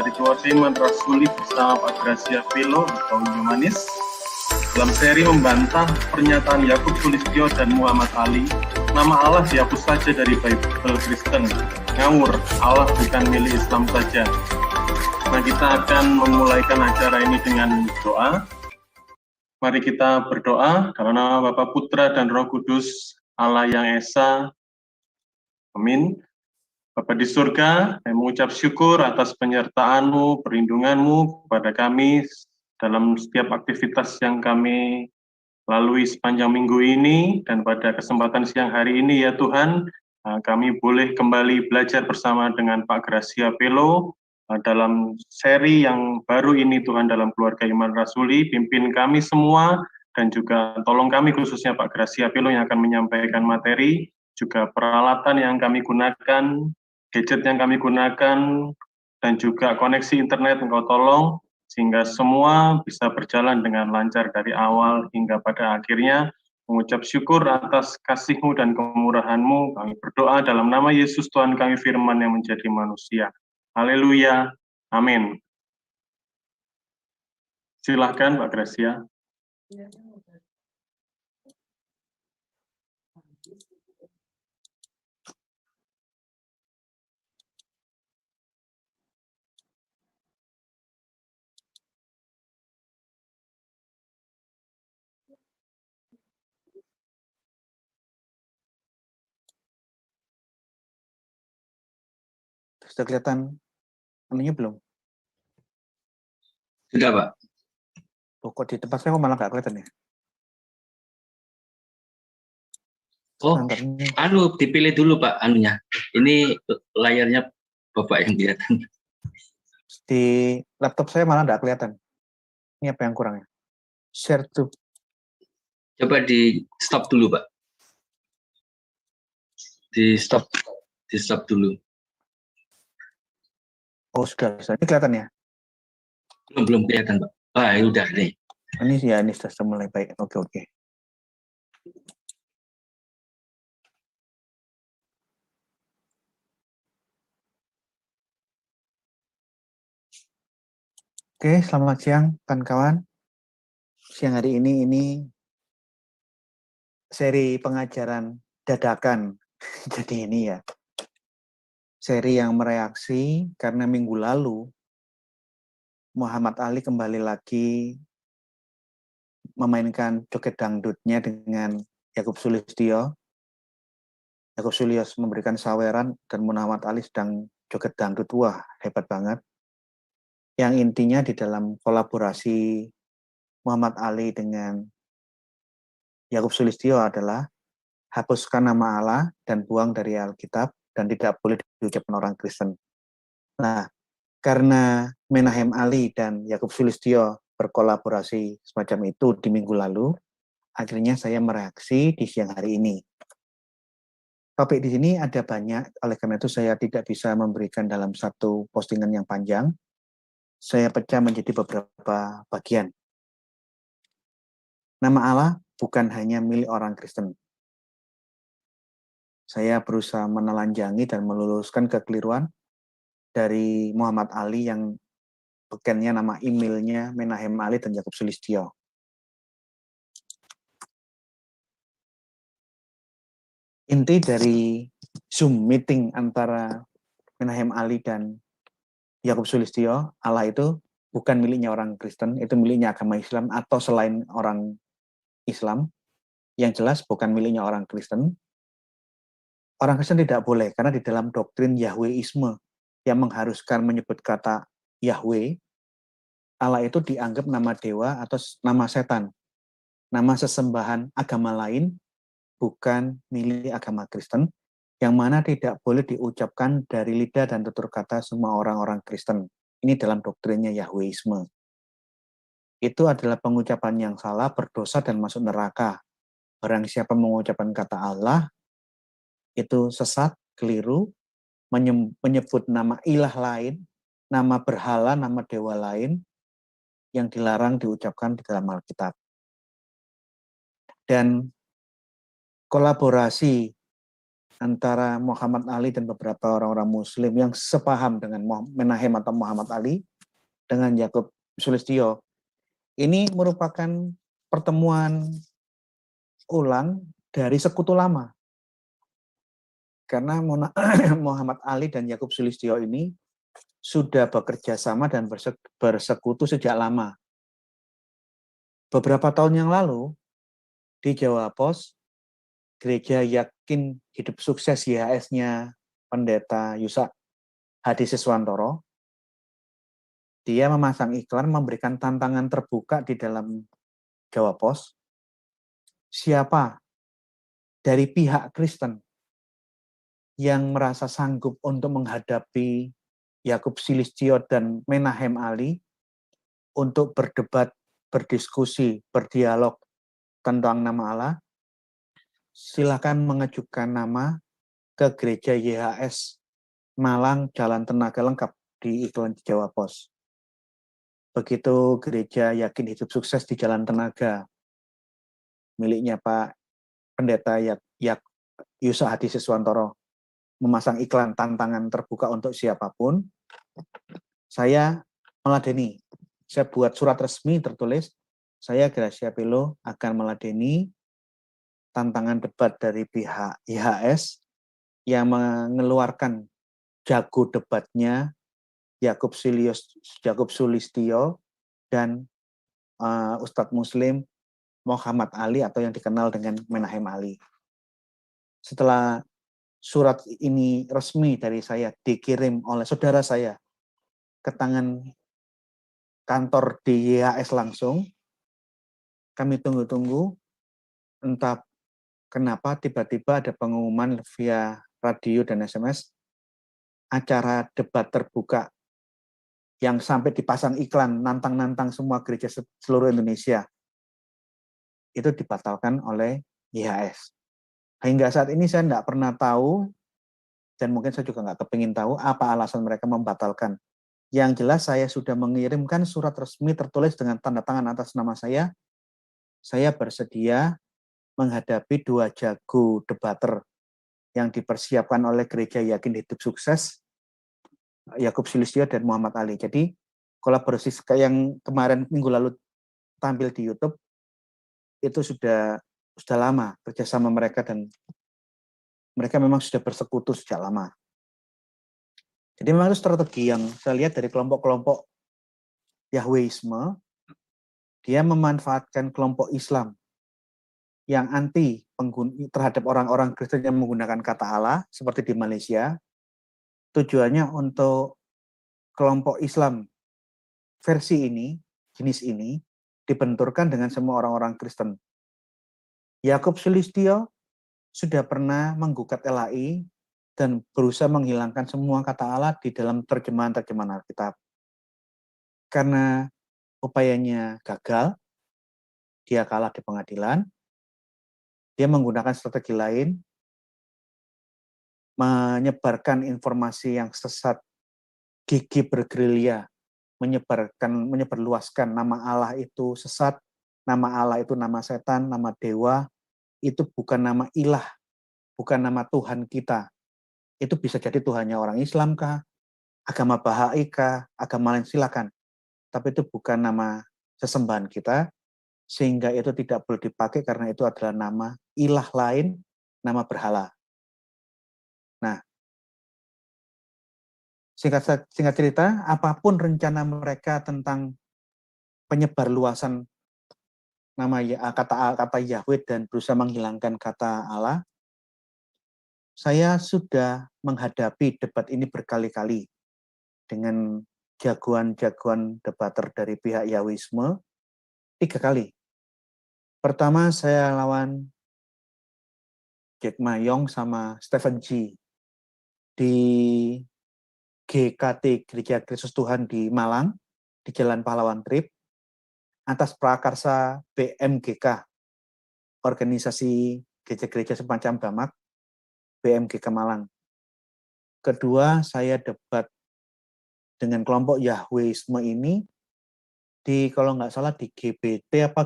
dari keluarga Iman Rasuli bersama Pak Gracia Pelo atau Yohanes dalam seri membantah pernyataan Yakub Sulistyo dan Muhammad Ali. Nama Allah dihapus saja dari Bible Kristen. Ngawur, Allah bukan milik Islam saja. Nah, kita akan memulaikan acara ini dengan doa. Mari kita berdoa dalam nama Bapa, Putra, dan Roh Kudus, Allah yang Esa. Amin. Bapa di surga, kami mengucap syukur atas penyertaan-Mu, perlindungan-Mu kepada kami dalam setiap aktivitas yang kami lalui sepanjang minggu ini, dan pada kesempatan siang hari ini ya Tuhan, kami boleh kembali belajar bersama dengan Pak Gracia Pelo dalam seri yang baru ini Tuhan dalam keluarga Iman Rasuli. Pimpin kami semua dan juga tolong kami khususnya Pak Gracia Pelo yang akan menyampaikan materi, juga peralatan yang kami gunakan, gadget yang kami gunakan, dan juga koneksi internet Engkau tolong, sehingga semua bisa berjalan dengan lancar dari awal hingga pada akhirnya. Mengucap syukur atas kasih-Mu dan kemurahan-Mu, kami berdoa dalam nama Yesus Tuhan kami firman yang menjadi manusia. Haleluya, amin. Silahkan Pak Gracia. Sudah kelihatan anunya belum? Sudah, Pak. Kok di tempat saya malah nggak kelihatan ya? Oh, dipilih dulu Pak anunya. Ini layarnya Bapak yang kelihatan. Di laptop saya malah nggak kelihatan. Ini apa yang kurang ya? Share to. Coba di stop dulu Pak. Di stop dulu. Oh sudah, ini kelihatan ya? Belum kelihatan Pak. Ah, ya udah nih. Ini sudah mulai baik. Oke. Oke, selamat siang kawan-kawan. Siang hari ini seri pengajaran dadakan. Jadi ini ya, seri yang mereaksi karena minggu lalu Muhammad Ali kembali lagi memainkan joget dangdutnya dengan Yakub Sulistyo. Yakub Sulistyo memberikan saweran dan Muhammad Ali sedang joget dangdut. Wah, hebat banget. Yang intinya di dalam kolaborasi Muhammad Ali dengan Yakub Sulistyo adalah hapuskan nama Allah dan buang dari Alkitab dan tidak boleh diucapkan orang Kristen. Nah, karena Menahem Ali dan Yakub Sulistyo berkolaborasi semacam itu di minggu lalu, akhirnya saya mereaksi di siang hari ini. Topik di sini ada banyak, oleh karena itu saya tidak bisa memberikan dalam satu postingan yang panjang. Saya pecah menjadi beberapa bagian. Nama Allah bukan hanya milik orang Kristen. Saya berusaha menelanjangi dan meluruskan kekeliruan dari Muhammad Ali yang bekennya nama emailnya Menahem Ali dan Yakub Sulistyo. Inti dari Zoom meeting antara Menahem Ali dan Yakub Sulistyo, Allah itu bukan miliknya orang Kristen, itu miliknya agama Islam atau selain orang Islam. Yang jelas bukan miliknya orang Kristen. Orang Kristen tidak boleh, karena di dalam doktrin Yahweisme yang mengharuskan menyebut kata Yahweh, Allah itu dianggap nama dewa atau nama setan. Nama sesembahan agama lain bukan milik agama Kristen, yang mana tidak boleh diucapkan dari lidah dan tutur kata semua orang-orang Kristen. Ini dalam doktrinnya Yahweisme. Itu adalah pengucapan yang salah, berdosa dan masuk neraka. Barang siapa mengucapkan kata Allah, itu sesat, keliru, menyebut nama ilah lain, nama berhala, nama dewa lain, yang dilarang diucapkan di dalam Alkitab. Dan kolaborasi antara Muhammad Ali dan beberapa orang-orang Muslim yang sepaham dengan Menahem atau Muhammad Ali dengan Yakub Sulistyo. Ini merupakan pertemuan ulang dari sekutu lama. Karena Muhammad Ali dan Yakub Sulistyo ini sudah bekerja sama dan bersekutu sejak lama. Beberapa tahun yang lalu, di Jawa Pos, Gereja Yakin Hidup Sukses YHS-nya Pendeta Yusak Hadi Siswantoro, dia memasang iklan memberikan tantangan terbuka di dalam Jawa Pos. Siapa dari pihak Kristen yang merasa sanggup untuk menghadapi Yakub Sulistyo dan Menahem Ali untuk berdebat, berdiskusi, berdialog tentang nama Allah, silakan mengajukan nama ke Gereja YHS Malang Jalan Tenaga Lengkap di iklan Jawa Pos. Begitu Gereja Yakin Hidup Sukses di Jalan Tenaga miliknya Pak Pendeta Yusak Hadi Siswantoro memasang iklan tantangan terbuka untuk siapapun, saya meladeni. Saya buat surat resmi tertulis, saya Gracia Pelo akan meladeni tantangan debat dari pihak IHS yang mengeluarkan jago debatnya Yakub Sulistyo dan Ustadz Muslim Muhammad Ali atau yang dikenal dengan Menahem Ali. Setelah surat ini resmi dari saya dikirim oleh saudara saya ke tangan kantor di YHS langsung, kami tunggu-tunggu, entah kenapa tiba-tiba ada pengumuman via radio dan SMS, acara debat terbuka yang sampai dipasang iklan nantang-nantang semua gereja seluruh Indonesia, itu dibatalkan oleh YHS. Hingga saat ini saya tidak pernah tahu, dan mungkin saya juga nggak kepingin tahu apa alasan mereka membatalkan. Yang jelas saya sudah mengirimkan surat resmi tertulis dengan tanda tangan atas nama saya bersedia menghadapi dua jago debater yang dipersiapkan oleh Gereja Yakin Hidup Sukses, Yakub Sulistyo dan Muhammad Ali. Jadi kolaborasi yang kemarin minggu lalu tampil di YouTube, itu sudah lama kerjasama mereka dan mereka memang sudah bersekutu sejak lama. Jadi memang itu strategi yang saya lihat dari kelompok-kelompok Yahweisme, dia memanfaatkan kelompok Islam yang anti terhadap orang-orang Kristen yang menggunakan kata Allah, seperti di Malaysia. Tujuannya untuk kelompok Islam versi ini, jenis ini, dibenturkan dengan semua orang-orang Kristen. Yakub Sulistyo sudah pernah menggugat LAI dan berusaha menghilangkan semua kata Allah di dalam terjemahan-terjemahan Alkitab. Karena upayanya gagal, dia kalah di pengadilan, dia menggunakan strategi lain, menyebarkan informasi yang sesat, gigi bergerilya, menyebarluaskan nama Allah itu sesat, nama Allah itu nama setan, nama dewa, itu bukan nama ilah, bukan nama Tuhan kita. Itu bisa jadi Tuhannya orang Islam kah, agama Bahai kah, agama lain silakan. Tapi itu bukan nama sesembahan kita, sehingga itu tidak boleh dipakai karena itu adalah nama ilah lain, nama berhala. Nah, singkat cerita, apapun rencana mereka tentang penyebar luasan nama kata Yahweh dan berusaha menghilangkan kata Allah, saya sudah menghadapi debat ini berkali-kali dengan jagoan-jagoan debater dari pihak Yahwisme 3 kali. Pertama saya lawan Jack Ma Yong sama Stephen G di GKT Gereja Kristus Tuhan di Malang, di Jalan Pahlawan Trip, atas prakarsa BMGK, organisasi gereja-gereja semacam Bamak, BMGK Malang. Kedua, saya debat dengan kelompok Yahweisme ini di, kalau nggak salah, di GBT apa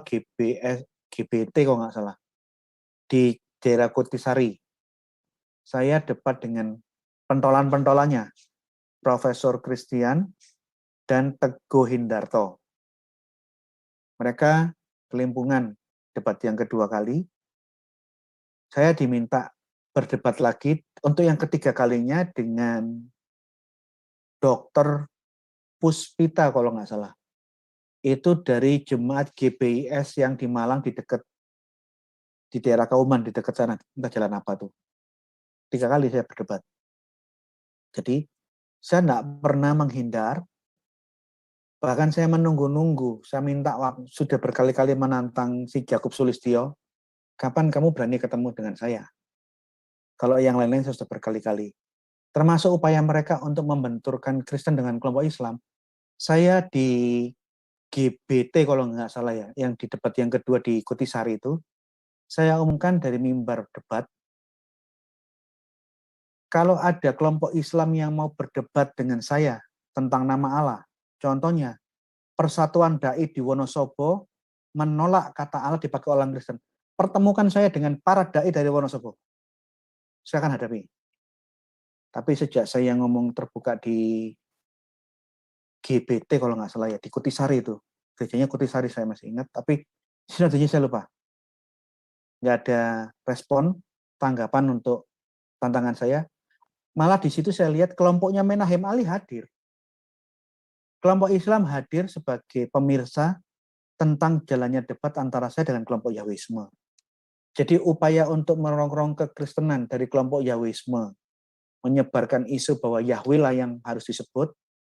GBT kalau nggak salah, di daerah Kutisari. saya debat dengan pentolan-pentolannya, Profesor Christian dan Teguh Hindarto. Mereka kelimpungan debat yang kedua kali. Saya diminta berdebat lagi untuk yang ketiga kalinya dengan Dr. Puspita kalau nggak salah. Itu dari Jemaat GBIS yang di Malang di daerah Kauman, di dekat sana, entah jalan apa tuh. 3 kali saya berdebat. Jadi saya nggak pernah menghindar, bahkan saya menunggu-nunggu, saya minta waktu, sudah berkali-kali menantang si Yakub Sulistyo, kapan kamu berani ketemu dengan saya? Kalau yang lain-lain saya sudah berkali-kali. Termasuk upaya mereka untuk membenturkan Kristen dengan kelompok Islam. Saya di GBT kalau nggak salah ya, yang di debat yang kedua di Kutisari itu, saya umumkan dari mimbar debat, kalau ada kelompok Islam yang mau berdebat dengan saya tentang nama Allah, contohnya Persatuan Dai di Wonosobo menolak kata Allah dipakai orang Kristen, pertemukan saya dengan para dai dari Wonosobo, saya akan hadapi. Tapi sejak saya ngomong terbuka di GBT kalau nggak salah ya, di Kutisari itu, gerejanya Kutisari saya masih ingat, tapi sinodenya saya lupa. Nggak ada respon, tanggapan untuk tantangan saya. Malah di situ saya lihat kelompoknya Menahem Ali hadir. Kelompok Islam hadir sebagai pemirsa tentang jalannya debat antara saya dengan kelompok Yahwisme. Jadi upaya untuk merongrong kekristenan dari kelompok Yahwisme, menyebarkan isu bahwa Yahweh lah yang harus disebut,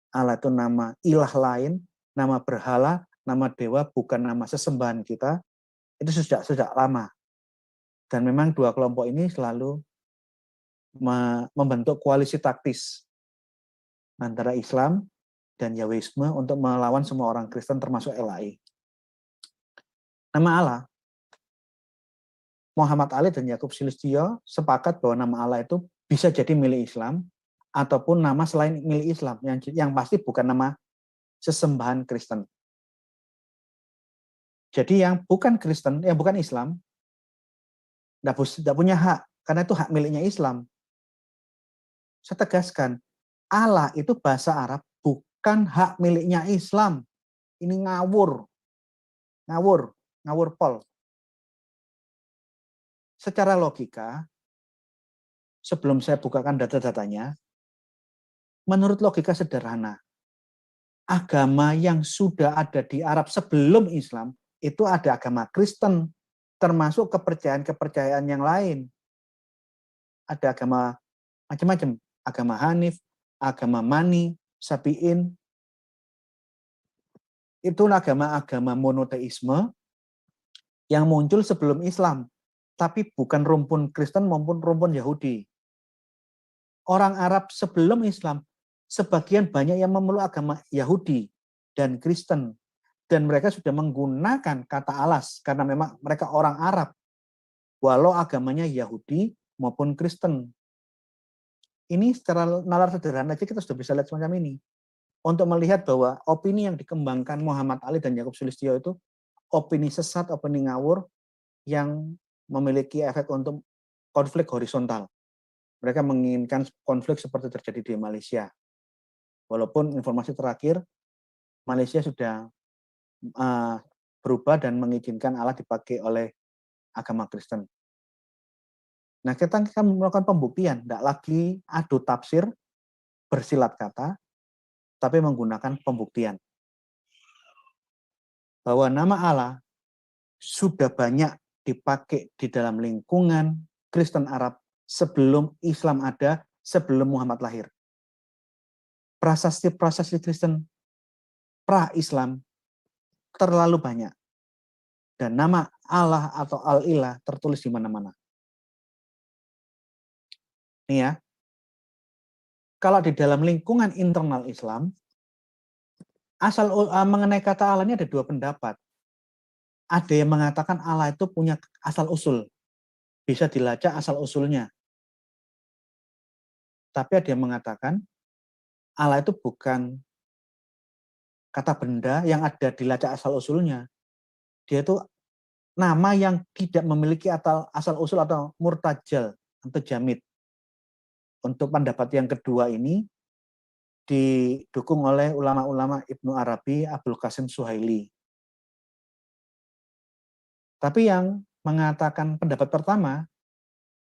Allah itu nama ilah lain, nama berhala, nama dewa, bukan nama sesembahan kita, itu sejak lama. Dan memang dua kelompok ini selalu membentuk koalisi taktis antara Islam dan Yahwisme untuk melawan semua orang Kristen termasuk LAI. Nama Allah, Muhammad Ali dan Yakub Sulistyo sepakat bahwa nama Allah itu bisa jadi milik Islam ataupun nama selain milik Islam, yang pasti bukan nama sesembahan Kristen. Jadi yang bukan Kristen, yang bukan Islam, tidak punya hak, karena itu hak miliknya Islam. Saya tegaskan, Allah itu bahasa Arab bukan hak miliknya Islam. Ini ngawur pol. Secara logika, sebelum saya bukakan data-datanya, menurut logika sederhana, agama yang sudah ada di Arab sebelum Islam, itu ada agama Kristen, termasuk kepercayaan-kepercayaan yang lain. Ada agama macam-macam, agama Hanif, agama Mani, Sabi'in. Itu agama-agama monoteisme yang muncul sebelum Islam, tapi bukan rumpun Kristen maupun rumpun Yahudi. Orang Arab sebelum Islam, sebagian banyak yang memeluk agama Yahudi dan Kristen. Dan mereka sudah menggunakan kata alas, karena memang mereka orang Arab, walau agamanya Yahudi maupun Kristen. Ini secara nalar sederhana aja kita sudah bisa lihat semacam ini. Untuk melihat bahwa opini yang dikembangkan Muhammad Ali dan Yakub Sulistyo itu opini sesat, opini ngawur, yang memiliki efek untuk konflik horizontal. Mereka menginginkan konflik seperti terjadi di Malaysia. Walaupun informasi terakhir, Malaysia sudah berubah dan mengizinkan Allah dipakai oleh agama Kristen. Nah, kita akan melakukan pembuktian, tidak lagi adu tafsir, bersilat kata, tapi menggunakan pembuktian. Bahwa nama Allah sudah banyak dipakai di dalam lingkungan Kristen Arab sebelum Islam ada, sebelum Muhammad lahir. Prasasti-prasasti Kristen pra-Islam terlalu banyak. Dan nama Allah atau Al-Ilah tertulis di mana-mana. Nih ya. Kalau di dalam lingkungan internal Islam, mengenai kata Allah ini ada dua pendapat. Ada yang mengatakan Allah itu punya asal usul. Bisa dilacak asal usulnya. Tapi ada yang mengatakan Allah itu bukan kata benda yang ada dilacak asal usulnya. Dia itu nama yang tidak memiliki asal usul atau murtajal atau jamid. Untuk pendapat yang kedua ini didukung oleh ulama-ulama Ibnu Arabi, Abdul Qasim Suhaili. Tapi yang mengatakan pendapat pertama,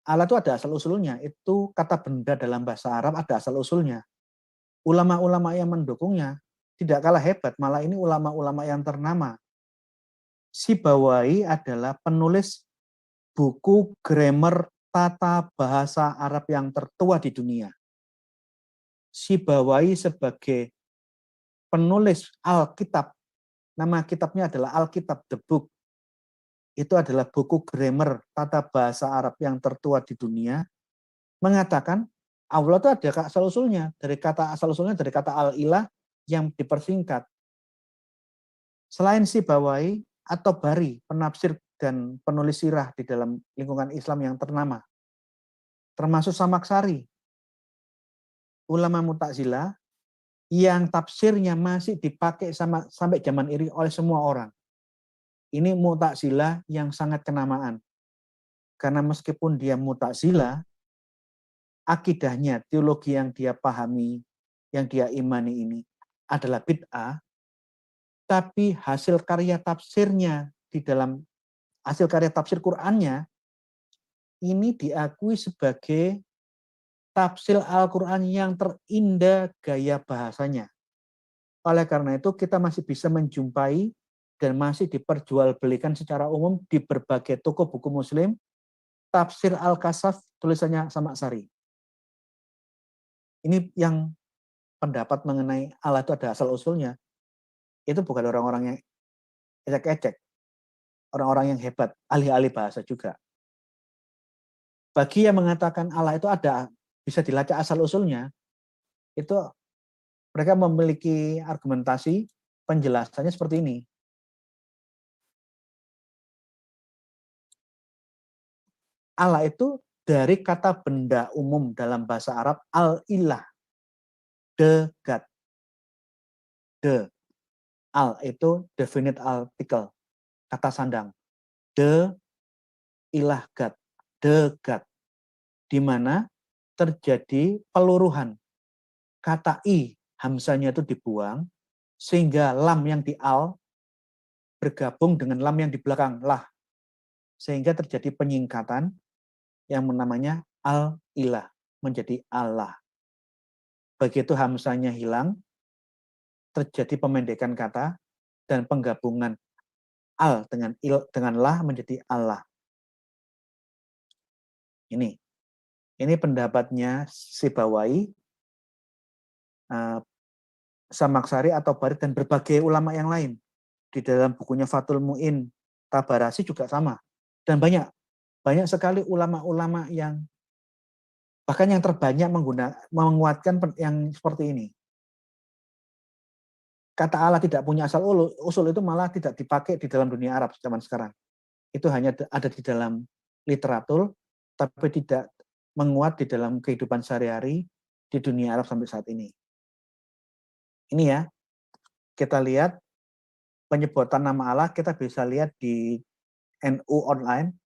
Allah itu ada asal-usulnya. Itu kata benda dalam bahasa Arab ada asal-usulnya. Ulama-ulama yang mendukungnya tidak kalah hebat, malah ini ulama-ulama yang ternama. Sibawai adalah penulis buku grammar tata bahasa Arab yang tertua di dunia. Sibawai sebagai penulis Alkitab, nama kitabnya adalah Alkitab, the book. Itu adalah buku grammar tata bahasa Arab yang tertua di dunia, mengatakan Allah itu ada asal-usulnya, dari kata asal-usulnya dari kata al-ilah yang dipersingkat. Selain Sibawai atau Bari, penafsir dan penulis sirah di dalam lingkungan Islam yang ternama, termasuk Samaksari, ulama Mu'tazilah yang tafsirnya masih dipakai sampai zaman ini oleh semua orang. Ini Mu'tazilah yang sangat kenamaan. Karena meskipun dia Mu'tazilah, akidahnya, teologi yang dia pahami, yang dia imani ini adalah bid'ah, tapi hasil karya tafsirnya di dalam hasil karya tafsir Qur'annya ini diakui sebagai tafsir Al-Quran yang terindah gaya bahasanya. Oleh karena itu kita masih bisa menjumpai dan masih diperjualbelikan secara umum di berbagai toko buku muslim tafsir Al-Kasaf tulisannya Samaksari. Ini yang pendapat mengenai Allah itu ada asal-usulnya. Itu bukan orang-orang yang ecek-ecek. Orang-orang yang hebat, ahli-ahli bahasa juga. Bagi yang mengatakan Allah itu ada, bisa dilacak asal-usulnya, itu mereka memiliki argumentasi penjelasannya seperti ini. Allah itu dari kata benda umum dalam bahasa Arab al-ilah, the God. The al itu definite article, kata sandang. The ilah God, the God, di mana terjadi peluruhan. Kata i, hamzanya itu dibuang, sehingga lam yang di al bergabung dengan lam yang di belakang lah. Sehingga terjadi penyingkatan yang namanya al-ilah, menjadi Allah. Begitu hamzanya hilang, terjadi pemendekan kata dan penggabungan al dengan lah menjadi Allah. Ini pendapatnya Sibawai, Samaksari atau Bari dan berbagai ulama yang lain. Di dalam bukunya Fathul Mu'in, Tabarasi juga sama. Dan banyak sekali ulama-ulama yang bahkan yang terbanyak menguatkan yang seperti ini. Kata Allah tidak punya asal usul itu malah tidak dipakai di dalam dunia Arab zaman sekarang. Itu hanya ada di dalam literatur, tapi tidak menguat di dalam kehidupan sehari-hari di dunia Arab sampai saat ini. Ini ya, kita lihat penyebutan nama Allah, kita bisa lihat di NU online,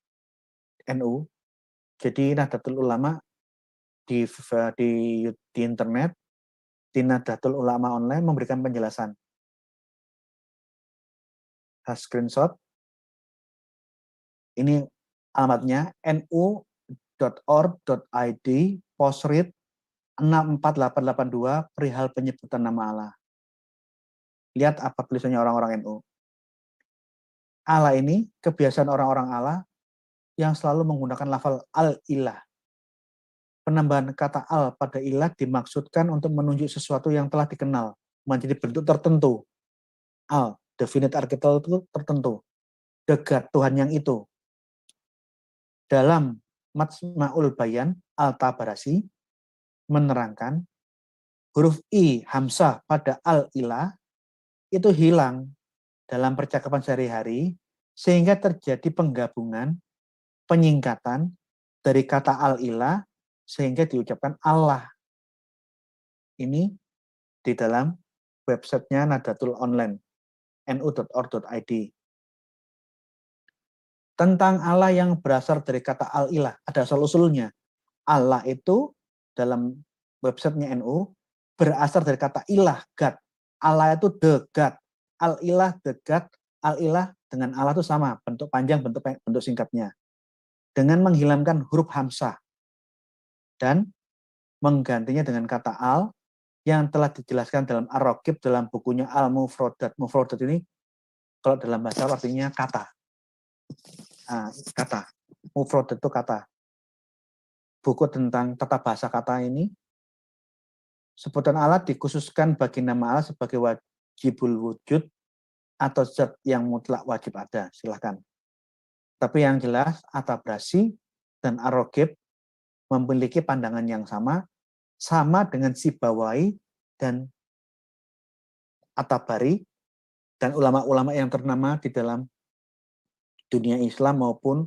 NU. Jadi Nahdlatul Ulama di internet, di Nahdlatul Ulama online memberikan penjelasan. Screenshot. Ini alamatnya nu.org.id postread 64882 perihal penyebutan nama Allah. Lihat apa tulisannya orang-orang NU. Allah ini kebiasaan orang-orang Allah yang selalu menggunakan lafal al-ilah. Penambahan kata al pada ilah dimaksudkan untuk menunjuk sesuatu yang telah dikenal menjadi bentuk tertentu. Al, definite article itu tertentu. The God, Tuhan yang itu. Dalam Majma'ul Bayan, Al-Tabarasi menerangkan huruf i hamzah pada al-ilah itu hilang dalam percakapan sehari-hari sehingga terjadi penggabungan, penyingkatan dari kata al-ilah sehingga diucapkan Allah. Ini di dalam websitenya Nahdlatul Online, nu.org.id. Tentang Allah yang berasal dari kata al-ilah, ada asal-usulnya. Allah itu dalam websitenya NU berasal dari kata ilah, God. Allah itu the God. Al-ilah, the God. Al-ilah dengan Allah itu sama, bentuk panjang, bentuk singkatnya. Dengan menghilangkan huruf hamzah dan menggantinya dengan kata al yang telah dijelaskan dalam Ar-Raqib dalam bukunya Al-Mufradat. Mufradat ini kalau dalam bahasa Arab artinya kata. Kata. Mufradat itu kata. Buku tentang tata bahasa kata ini, sebutan Allah dikhususkan bagi nama Allah sebagai wajibul wujud atau zat yang mutlak wajib ada. Silahkan. Tapi yang jelas At-Tabrasi dan Ar-Raqib memiliki pandangan yang sama dengan Sibawai dan At-Tabari dan ulama-ulama yang ternama di dalam dunia Islam maupun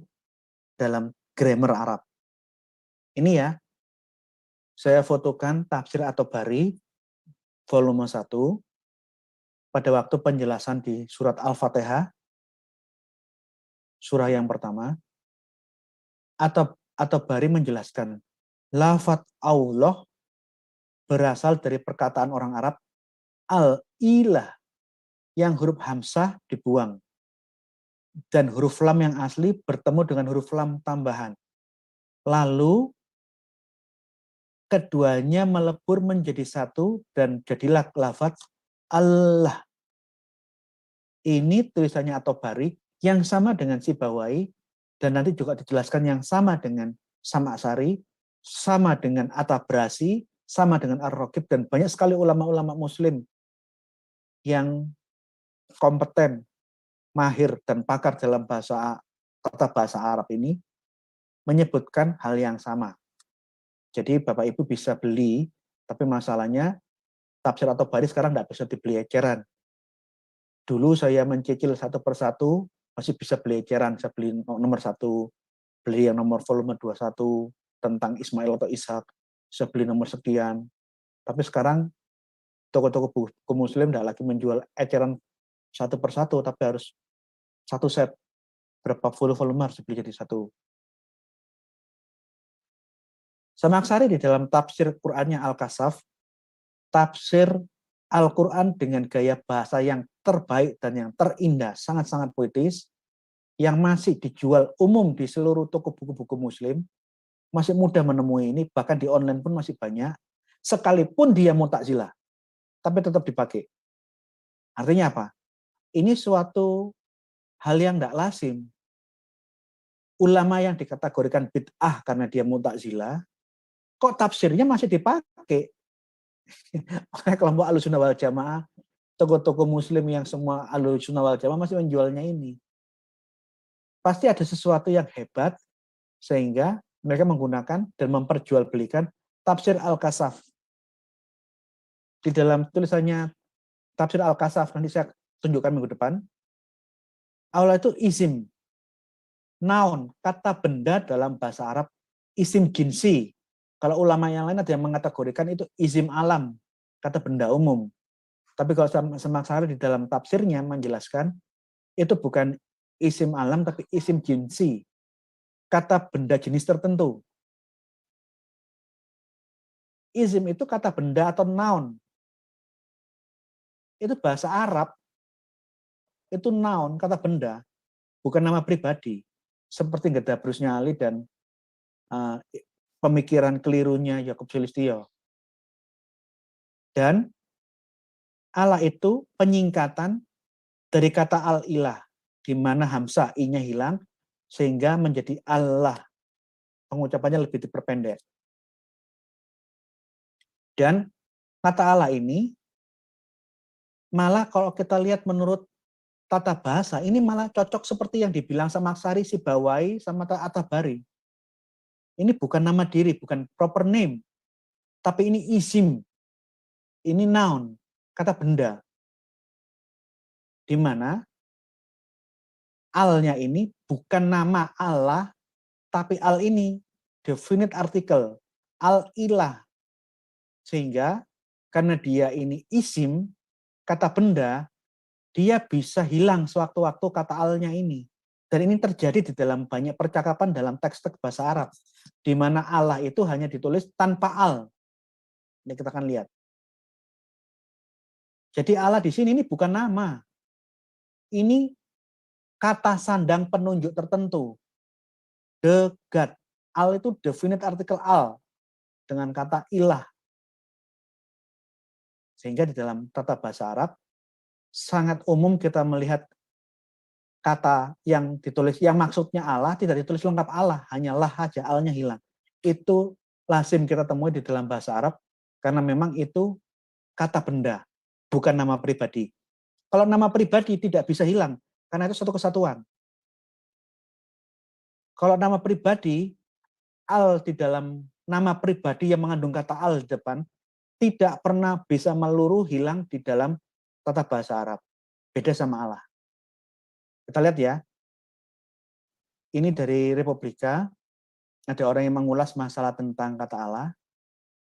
dalam grammar Arab. Ini ya, saya fotokan tafsir At-Tabari volume 1 pada waktu penjelasan di surat Al-Fatihah, surah yang pertama. At-Tabari menjelaskan, lafadz Allah berasal dari perkataan orang Arab al-ilah yang huruf hamzah dibuang dan huruf lam yang asli bertemu dengan huruf lam tambahan. Lalu keduanya melebur menjadi satu dan jadilah lafadz Allah. Ini tulisannya At-Tabari yang sama dengan Sibawai dan nanti juga dijelaskan yang sama dengan Sam'asari, sama dengan At-Tabrasi, sama dengan Ar-Raqib, dan banyak sekali ulama-ulama muslim yang kompeten, mahir, dan pakar dalam tata bahasa Arab ini menyebutkan hal yang sama. Jadi Bapak Ibu bisa beli, tapi masalahnya tafsir At-Tabari sekarang tidak bisa dibeli eceran. Dulu saya mencicil satu persatu, masih bisa beli eceran, saya beli nomor 1, beli yang nomor volume 21 tentang Ismail atau Ishak, saya beli nomor sekian. Tapi sekarang toko-toko buku muslim tidak lagi menjual eceran satu persatu, tapi harus satu set. Berapa volume harus dibeli jadi satu. Sam'asari di dalam tafsir Qur'annya Al-Kasaf, tafsir Al-Quran dengan gaya bahasa yang terbaik dan yang terindah, sangat-sangat puitis, yang masih dijual umum di seluruh toko buku-buku muslim, masih mudah menemui ini, bahkan di online pun masih banyak, sekalipun dia Mu'tazilah, tapi tetap dipakai. Artinya apa? Ini suatu hal yang tidak lazim. Ulama yang dikategorikan bid'ah karena dia Mu'tazilah, kok tafsirnya masih dipakai? Makanya kelompok Ahlussunnah wal Jamaah, toko-toko muslim yang semua Ahlussunnah wal Jamaah masih menjualnya ini. Pasti ada sesuatu yang hebat, sehingga mereka menggunakan dan memperjualbelikan tafsir Al-Kasaf. Di dalam tulisannya tafsir Al-Kasaf, nanti saya tunjukkan minggu depan, Allah itu isim, noun, kata benda dalam bahasa Arab, isim jinsi. Kalau ulama yang lain ada yang mengategorikan itu isim alam, kata benda umum. Tapi kalau Sam'asari di dalam tafsirnya menjelaskan, itu bukan isim alam, tapi isim jinsi, kata benda jenis tertentu. Isim itu kata benda atau noun. Itu bahasa Arab, itu noun, kata benda, bukan nama pribadi. Seperti Gadabrusnya Ali dan pemikiran kelirunya Yakub Sulistyo. Dan Allah itu penyingkatan dari kata al-ilah, di mana hamzah i-nya hilang, sehingga menjadi Allah. Pengucapannya lebih diperpendek. Dan kata Allah ini, malah kalau kita lihat menurut tata bahasa, ini malah cocok seperti yang dibilang Sam'asari, Sibawai, sama At-Tabari. Ini bukan nama diri, bukan proper name, tapi ini isim, ini noun, kata benda. Di mana al-nya ini bukan nama Allah, tapi al ini definite article, al-ilah. Sehingga karena dia ini isim, kata benda, dia bisa hilang sewaktu-waktu kata al-nya ini. Dan ini terjadi di dalam banyak percakapan dalam teks-teks bahasa Arab, di mana Allah itu hanya ditulis tanpa al. Ini kita akan lihat. Jadi Allah di sini ini bukan nama. Ini kata sandang penunjuk tertentu. The God. Al itu definite artikel al dengan kata ilah. Sehingga di dalam tata bahasa Arab sangat umum kita melihat kata yang ditulis, yang maksudnya Allah tidak ditulis lengkap Allah, hanya lah aja, alnya hilang. Itu lazim kita temui di dalam bahasa Arab, karena memang itu kata benda, bukan nama pribadi. Kalau nama pribadi tidak bisa hilang, karena itu satu kesatuan. Kalau nama pribadi, al di dalam nama pribadi yang mengandung kata al di depan, tidak pernah bisa meluru hilang di dalam tata bahasa Arab. Beda sama Allah. Kita lihat ya. Ini dari Republika. Ada orang yang mengulas masalah tentang kata Allah.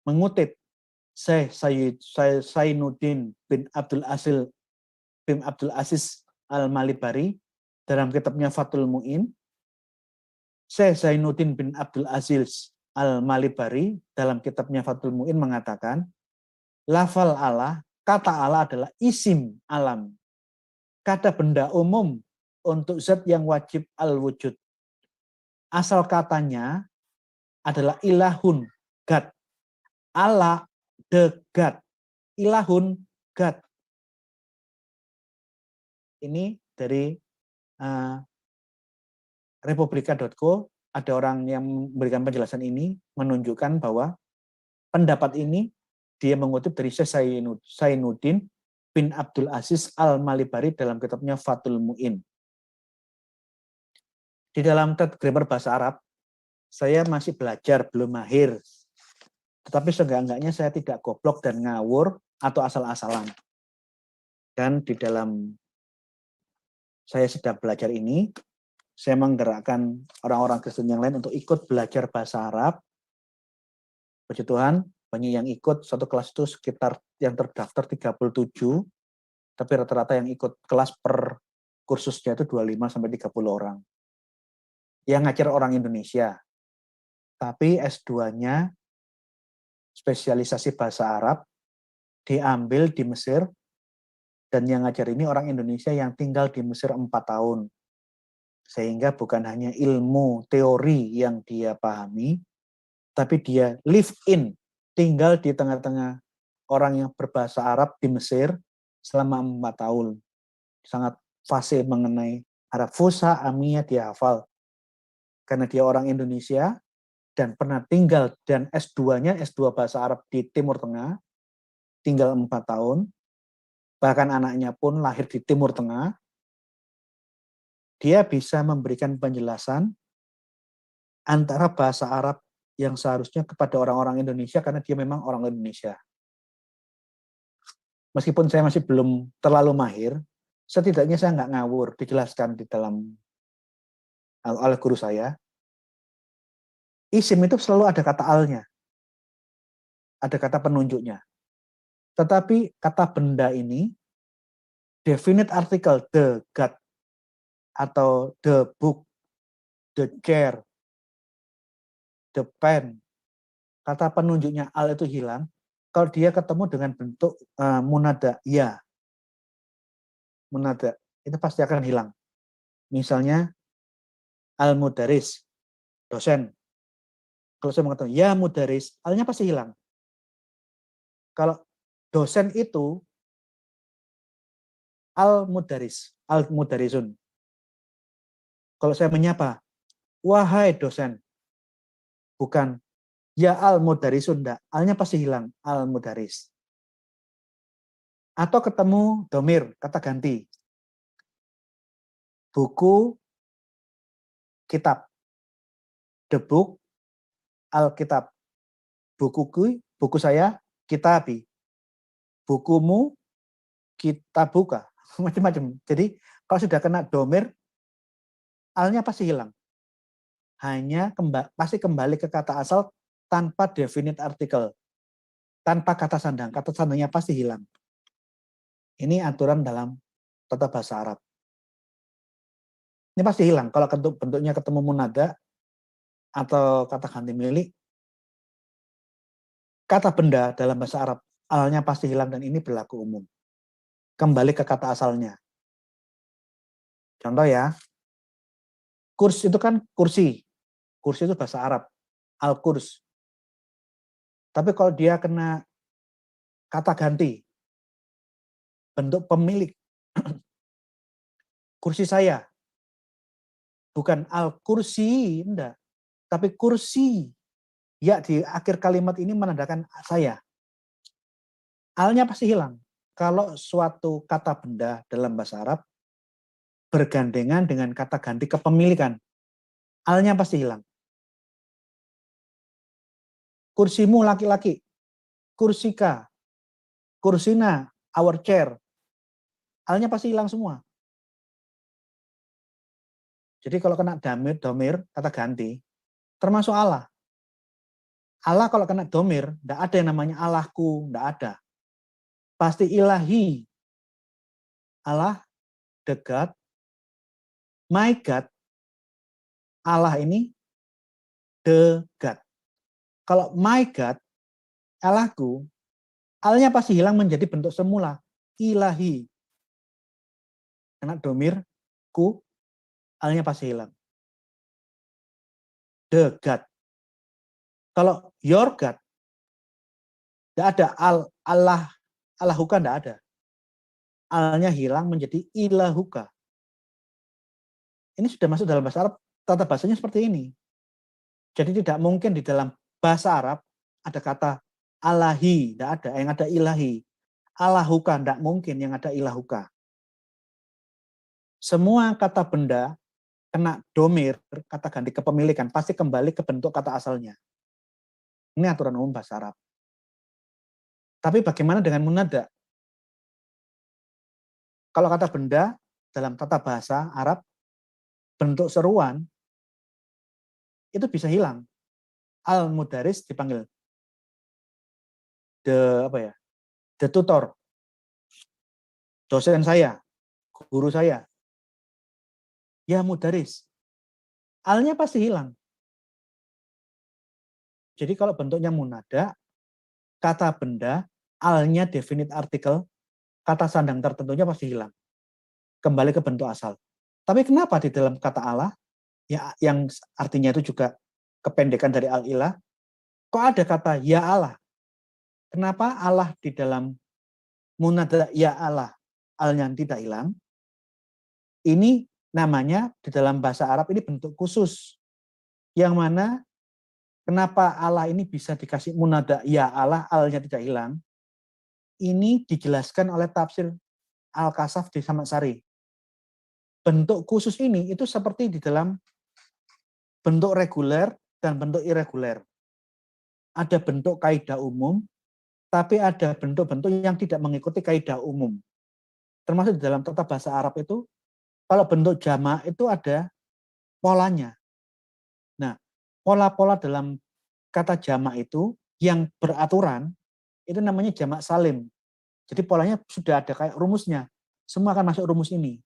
Mengutip Syekh Zainuddin bin Abdul Aziz Al-Malibari dalam kitabnya Fathul Mu'in. Syekh Zainuddin bin Abdul Aziz Al-Malibari dalam kitabnya Fathul Mu'in mengatakan, lafal Allah, kata Allah adalah isim alam. Kata benda umum untuk zat yang wajib al-wujud. Asal katanya adalah ilahun, God. Allah, the God. Ilahun, God. Ini dari republika.co, ada orang yang memberikan penjelasan ini, menunjukkan bahwa pendapat ini dia mengutip dari Syekh Zainuddin bin Abdul Aziz Al-Malibari dalam kitabnya Fathul Mu'in. Di dalam grammar bahasa Arab, saya masih belajar, belum mahir. Tetapi seenggak-enggaknya saya tidak goblok dan ngawur atau asal-asalan. Dan di dalam saya sedang belajar ini, saya menggerakkan orang-orang Kristen yang lain untuk ikut belajar bahasa Arab. Puji Tuhan, banyak yang ikut. Satu kelas itu sekitar yang terdaftar 37, tapi rata-rata yang ikut kelas per kursusnya itu 25-30 orang. Yang ngajar orang Indonesia, tapi S2-nya spesialisasi bahasa Arab, diambil di Mesir, dan yang ngajar ini orang Indonesia yang tinggal di Mesir 4 tahun. Sehingga bukan hanya ilmu teori yang dia pahami, tapi dia live in, tinggal di tengah-tengah orang yang berbahasa Arab di Mesir selama 4 tahun. Sangat fasih mengenai Arab. Fusha Amiyah dia hafal. Karena dia orang Indonesia dan pernah tinggal, dan S2-nya, S2 bahasa Arab di Timur Tengah, tinggal 4 tahun, bahkan anaknya pun lahir di Timur Tengah, dia bisa memberikan penjelasan antara bahasa Arab yang seharusnya kepada orang-orang Indonesia, karena dia memang orang Indonesia. Meskipun saya masih belum terlalu mahir, setidaknya saya nggak ngawur, dijelaskan di dalam oleh guru saya. Isim itu selalu ada kata alnya, ada kata penunjuknya. Tetapi kata benda ini, definite article, the God, atau the book, the chair, the pen, kata penunjuknya al itu hilang, kalau dia ketemu dengan bentuk munada, ya, munada, itu pasti akan hilang. Misalnya, al-mudaris, dosen. Kalau saya mengatakan, ya mudaris, alnya pasti hilang. Kalau dosen itu, al-mudaris, al-mudarisun. Kalau saya menyapa, wahai dosen, bukan, ya al-mudarisun, enggak. Alnya pasti hilang, al-mudaris. Atau ketemu domir, kata ganti. Buku, kitab. The book, al-kitab. Buku saya, kitabi. Bukumu, kita buka. Macam-macam. Jadi kalau sudah kena domir, alnya pasti hilang. Hanya pasti kembali ke kata asal tanpa definite artikel. Tanpa kata sandang. Kata sandangnya pasti hilang. Ini aturan dalam tata bahasa Arab. Ini pasti hilang kalau bentuknya ketemu munada atau kata ganti milik. Kata benda dalam bahasa Arab alnya pasti hilang dan ini berlaku umum. Kembali ke kata asalnya. Contoh ya, kurs itu kan kursi. Kursi itu bahasa Arab, al-kurs. Tapi kalau dia kena kata ganti, bentuk pemilik, kursi saya, bukan al-kursi, enggak. Tapi kursi, ya di akhir kalimat ini menandakan saya. Alnya pasti hilang. Kalau suatu kata benda dalam bahasa Arab bergandengan dengan kata ganti kepemilikan, alnya pasti hilang. Kursimu laki-laki, kursika, kursina, our chair, alnya pasti hilang semua. Jadi kalau kena domir, kata ganti, termasuk Allah. Allah kalau kena domir, tidak ada yang namanya Allahku, tidak ada. Pasti ilahi. Allah, the God, my God, Allah ini the God. Kalau my God, Allahku, alnya pasti hilang menjadi bentuk semula, ilahi. Kena domir, ku, alnya pasti hilang. The God. Kalau your God, tidak ada Allahuka tidak ada. Alnya hilang menjadi ilahuka. Ini sudah masuk dalam bahasa Arab, tata bahasanya seperti ini. Jadi tidak mungkin di dalam bahasa Arab ada kata alahi, tidak ada. Yang ada ilahi. Allahuka, tidak mungkin yang ada ilahuka. Semua kata benda kena domir, kata ganti kepemilikan, pasti kembali ke bentuk kata asalnya. Ini aturan umum bahasa Arab. Tapi bagaimana dengan munada? Kalau kata benda dalam tata bahasa Arab, bentuk seruan, itu bisa hilang. Al-mudaris dipanggil the tutor, dosen saya, guru saya. Ya mudaris. Alnya pasti hilang. Jadi kalau bentuknya munada, kata benda, alnya definite artikel, kata sandang tertentunya pasti hilang. Kembali ke bentuk asal. Tapi kenapa di dalam kata Allah, ya, yang artinya itu juga kependekan dari al-ilah, kok ada kata ya Allah? Kenapa Allah di dalam munada ya Allah, alnya tidak hilang? Ini namanya di dalam bahasa Arab ini bentuk khusus. Yang mana kenapa Allah ini bisa dikasih munada ya Allah, alnya tidak hilang? Ini dijelaskan oleh tafsir Al-Kasaf di Samad Sari. Bentuk khusus ini itu seperti di dalam bentuk reguler dan bentuk irreguler. Ada bentuk kaidah umum, tapi ada bentuk-bentuk yang tidak mengikuti kaidah umum. Termasuk di dalam tata bahasa Arab itu, kalau bentuk jamak itu ada polanya. Nah, pola-pola dalam kata jamak itu yang beraturan, itu namanya jamak salim. Jadi polanya sudah ada kayak rumusnya. Semua akan masuk rumus ini.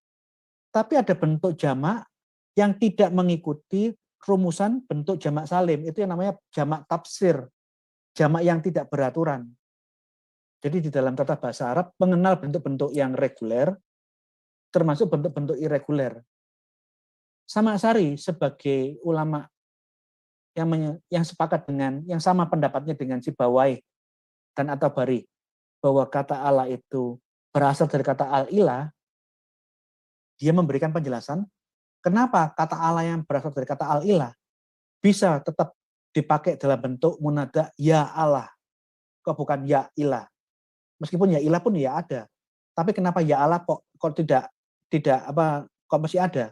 Tapi ada bentuk jamak yang tidak mengikuti rumusan bentuk jamak salim. Itu yang namanya jamak tafsir. Jamak yang tidak beraturan. Jadi di dalam tata bahasa Arab mengenal bentuk-bentuk yang reguler, termasuk bentuk-bentuk irreguler. Samad Sari sebagai ulama yang sepakat dengan, yang sama pendapatnya dengan Sibawayh dan At-Tabari, bahwa kata Allah itu berasal dari kata al-ilah, dia memberikan penjelasan kenapa kata Allah yang berasal dari kata al-ilah bisa tetap dipakai dalam bentuk munada ya Allah, kok bukan ya ilah. Meskipun ya ilah pun ya ada, tapi kenapa ya Allah kok tidak kok masih ada?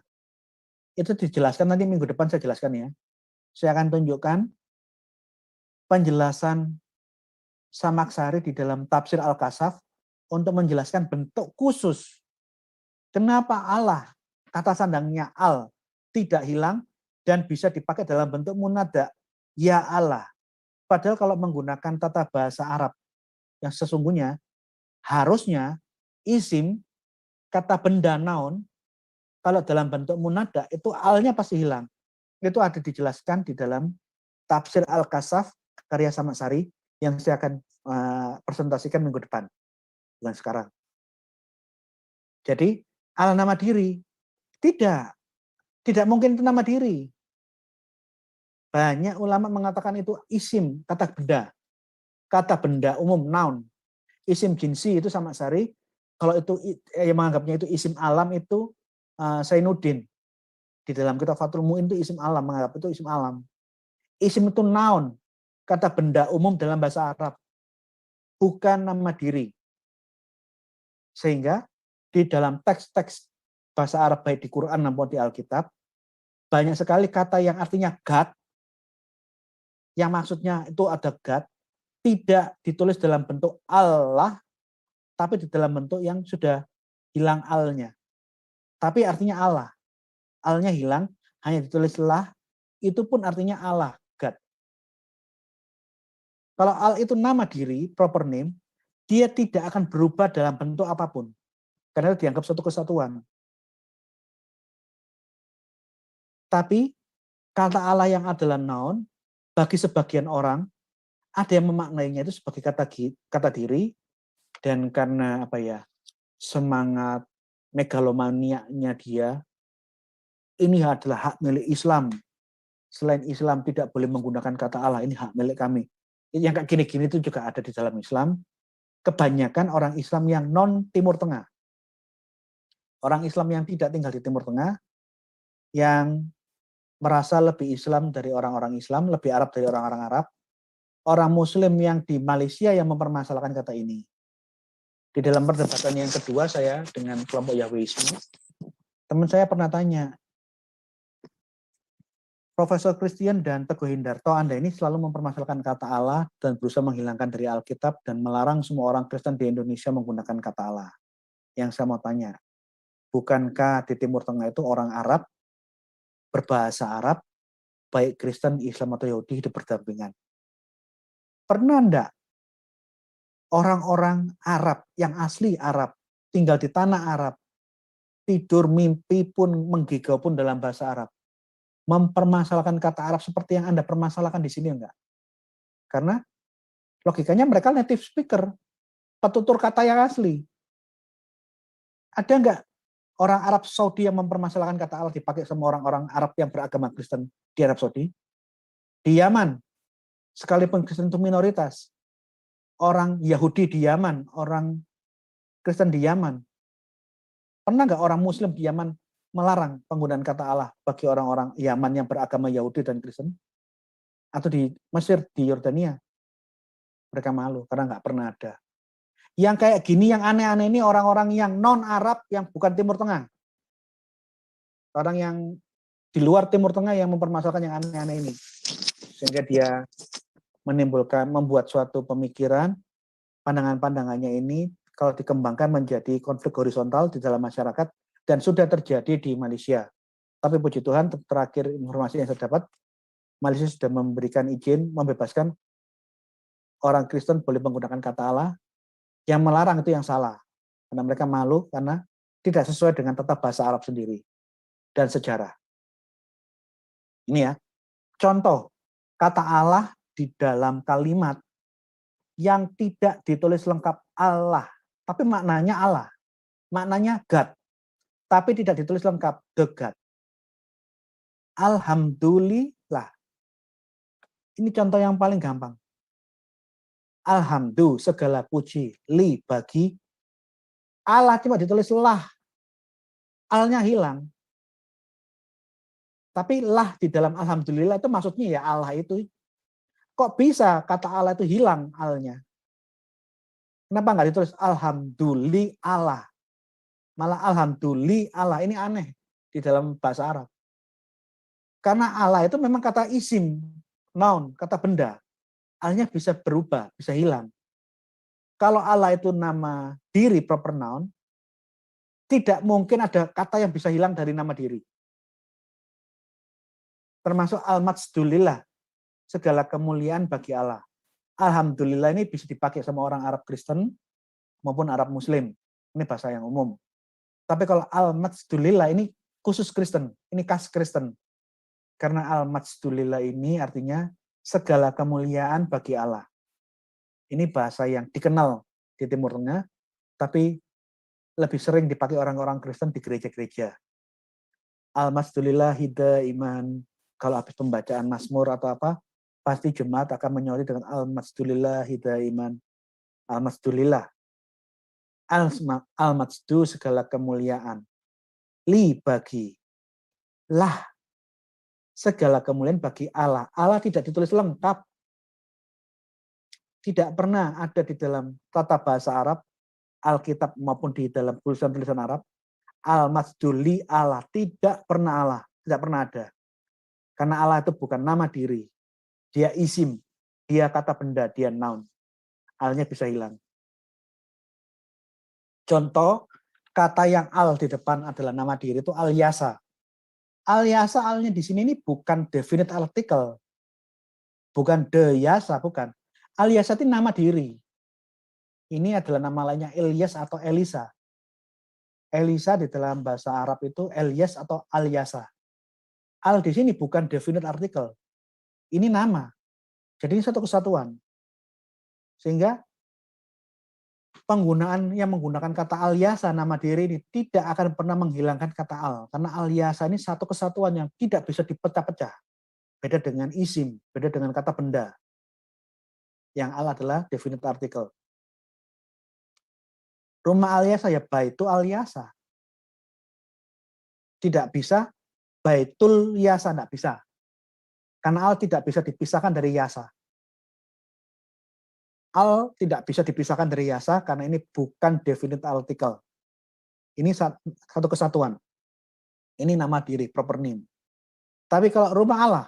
Itu dijelaskan nanti minggu depan saya jelaskan ya. Saya akan tunjukkan penjelasan Samaksari di dalam tafsir Al-Kasaf untuk menjelaskan bentuk khusus. Kenapa Allah, kata sandangnya al, tidak hilang dan bisa dipakai dalam bentuk munada, ya Allah. Padahal kalau menggunakan tata bahasa Arab yang sesungguhnya, harusnya isim, kata benda naun, Kalau dalam bentuk munada itu alnya pasti hilang. Itu ada dijelaskan di dalam tafsir Al-Kasaf karya Samasari yang saya akan presentasikan minggu depan, bukan sekarang. Jadi al nama diri tidak mungkin itu nama diri. Banyak ulama mengatakan itu isim, kata benda umum, noun. Isim jinsi itu Samasari. Kalau itu yang menganggapnya itu isim alam itu Zainuddin. Di dalam kitab Fathul Mu'in itu isim alam, menganggap itu isim alam. Isim itu noun, kata benda umum dalam bahasa Arab, bukan nama diri. Sehingga di dalam teks-teks bahasa Arab baik di Quran maupun di Alkitab, banyak sekali kata yang artinya God, yang maksudnya itu ada God, tidak ditulis dalam bentuk Allah, tapi di dalam bentuk yang sudah hilang alnya. Tapi artinya Allah. Alnya hilang, hanya ditulis lah, itu pun artinya Allah, God. Kalau al itu nama diri, proper name, dia tidak akan berubah dalam bentuk apapun. Karena itu dianggap suatu kesatuan. Tapi kata Allah yang adalah noun, bagi sebagian orang, ada yang memaknainya itu sebagai kata diri, dan karena semangat megalomaniaknya dia, ini adalah hak milik Islam. Selain Islam tidak boleh menggunakan kata Allah, ini hak milik kami. Yang kayak gini-gini itu juga ada di dalam Islam. Kebanyakan orang Islam yang non Timur Tengah. Orang Islam yang tidak tinggal di Timur Tengah, yang merasa lebih Islam dari orang-orang Islam, lebih Arab dari orang-orang Arab. Orang Muslim yang di Malaysia yang mempermasalahkan kata ini. Di dalam perdebatan yang kedua saya dengan kelompok Yahwisme, teman saya pernah tanya, Profesor Christian dan Teguh Hindarto, Anda ini selalu mempermasalahkan kata Allah dan berusaha menghilangkan dari Alkitab dan melarang semua orang Kristen di Indonesia menggunakan kata Allah. Yang saya mau tanya, bukankah di Timur Tengah itu orang Arab, berbahasa Arab, baik Kristen, Islam, atau Yahudi hidup berdampingan? Pernah enggak orang-orang Arab yang asli Arab, tinggal di tanah Arab, tidur, mimpi pun, menggigau pun dalam bahasa Arab, mempermasalahkan kata Arab seperti yang Anda permasalahkan di sini enggak? Karena logikanya mereka native speaker, petutur kata yang asli. Ada enggak orang Arab Saudi yang mempermasalahkan kata Allah dipakai sama orang-orang Arab yang beragama Kristen di Arab Saudi? Di Yaman, sekalipun Kristen itu minoritas, orang Yahudi di Yaman, orang Kristen di Yaman, pernah enggak orang Muslim di Yaman melarang penggunaan kata Allah bagi orang-orang Yaman yang beragama Yahudi dan Kristen? Atau di Mesir, di Yordania? Mereka malu karena nggak pernah ada. Yang kayak gini, yang aneh-aneh ini orang-orang yang non-Arab, yang bukan Timur Tengah. Orang yang di luar Timur Tengah yang mempermasalahkan yang aneh-aneh ini. Sehingga dia membuat suatu pemikiran, pandangan-pandangannya ini kalau dikembangkan menjadi konflik horizontal di dalam masyarakat, dan sudah terjadi di Malaysia. Tapi puji Tuhan, terakhir informasi yang saya dapat, Malaysia sudah memberikan izin, membebaskan orang Kristen boleh menggunakan kata Allah, yang melarang itu yang salah. Karena mereka malu, karena tidak sesuai dengan tata bahasa Arab sendiri, dan sejarah. Ini ya, contoh, kata Allah di dalam kalimat yang tidak ditulis lengkap Allah, tapi maknanya Allah, maknanya God, tapi tidak ditulis lengkap, the God. Alhamdulillah. Ini contoh yang paling gampang. Alhamdulillah, segala puji, li, bagi. Allah cuma ditulis lah. Alnya hilang. Tapi lah di dalam alhamdulillah itu maksudnya ya Allah itu. Kok bisa kata Allah itu hilang alnya? Kenapa nggak ditulis alhamdulillah Allah? Malah alhamdulillah Allah, ini aneh di dalam bahasa Arab. Karena Allah itu memang kata isim, noun, kata benda. Alnya bisa berubah, bisa hilang. Kalau Allah itu nama diri, proper noun, tidak mungkin ada kata yang bisa hilang dari nama diri. Termasuk al-majdulillah, segala kemuliaan bagi Allah. Alhamdulillah ini bisa dipakai sama orang Arab Kristen maupun Arab Muslim. Ini bahasa yang umum. Tapi kalau al-majdulillah ini khusus Kristen, ini khas Kristen. Karena al-majdulillah ini artinya segala kemuliaan bagi Allah. Ini bahasa yang dikenal di Timur Tengah, tapi lebih sering dipakai orang-orang Kristen di gereja-gereja. Al-majdulillah hida iman. Kalau habis pembacaan Mazmur atau apa, pasti jemaat akan menyoli dengan al-majdulillah hida iman. Al-majdulillah. Al-majdu segala kemuliaan. Li bagi. Lah segala kemuliaan bagi Allah. Allah tidak ditulis lengkap. Tidak pernah ada di dalam tata bahasa Arab, Alkitab maupun di dalam tulisan-tulisan Arab, al-majduli Allah. Tidak pernah Allah. Tidak pernah ada. Karena Allah itu bukan nama diri. Dia isim. Dia kata benda. Dia noun. Al-nya bisa hilang. Contoh, kata yang al di depan adalah nama diri itu al-yasa. Al-yasa, alnya di sini ini bukan definite article. Bukan de yasa, bukan. Al-yasa itu nama diri. Ini adalah nama lainnya Ilyas atau Elisa. Elisa di dalam bahasa Arab itu Elias atau Al-yasa. Al di sini bukan definite article. Ini nama. Jadi ini satu kesatuan. Sehingga penggunaan yang menggunakan kata al-yasa nama diri ini tidak akan pernah menghilangkan kata al. Karena al-yasa ini satu kesatuan yang tidak bisa dipecah-pecah. Beda dengan isim, beda dengan kata benda. Yang al adalah definite article. Rumah al-yasa ya baitu al-yasa. Tidak bisa baitul yasa, tidak bisa. Karena al tidak bisa dipisahkan dari yasa. Al tidak bisa dipisahkan dari yasa karena ini bukan definite article. Ini satu kesatuan. Ini nama diri, proper name. Tapi kalau rumah Allah,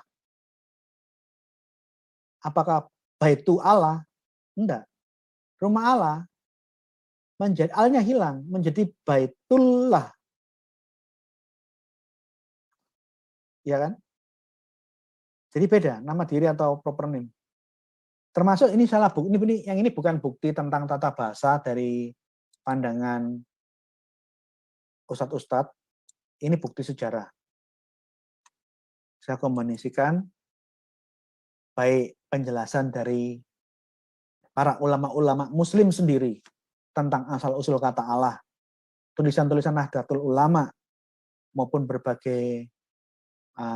apakah baitu Allah? Enggak. Rumah Allah, menjadi alnya hilang, menjadi baitullah. Ya kan? Jadi beda, nama diri atau proper name. Termasuk ini salah bukti, yang ini bukan bukti tentang tata bahasa dari pandangan ustadz-ustadz, ini bukti sejarah. Saya kombinasikan baik penjelasan dari para ulama-ulama muslim sendiri tentang asal-usul kata Allah, tulisan-tulisan Nahdlatul Ulama, maupun berbagai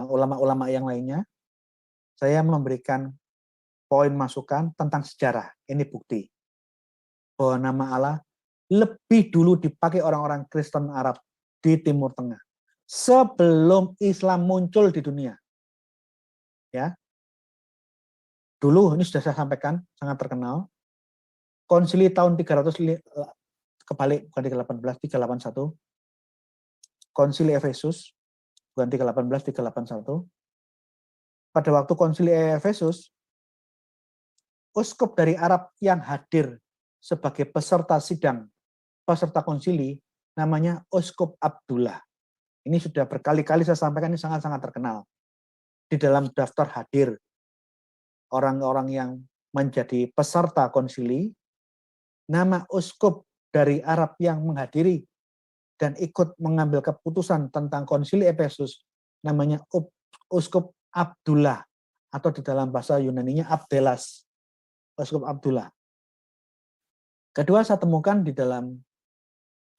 ulama-ulama yang lainnya. Saya memberikan poin masukan tentang sejarah. Ini bukti bahwa nama Allah lebih dulu dipakai orang-orang Kristen Arab di Timur Tengah sebelum Islam muncul di dunia. Ya, dulu ini sudah saya sampaikan, sangat terkenal. Konsili tahun 300 kebalik, bukan 381. Konsili Efesus, bukan 381. Pada waktu konsili Efesus, uskup dari Arab yang hadir sebagai peserta sidang, peserta konsili, namanya Uskup Abdullah. Ini sudah berkali-kali saya sampaikan, ini sangat-sangat terkenal. Di dalam daftar hadir orang-orang yang menjadi peserta konsili, nama uskup dari Arab yang menghadiri dan ikut mengambil keputusan tentang konsili Efesus, namanya Uskup Abdullah, atau di dalam bahasa Yunaninya Abdelas. Uskup Abdullah. Kedua, saya temukan di dalam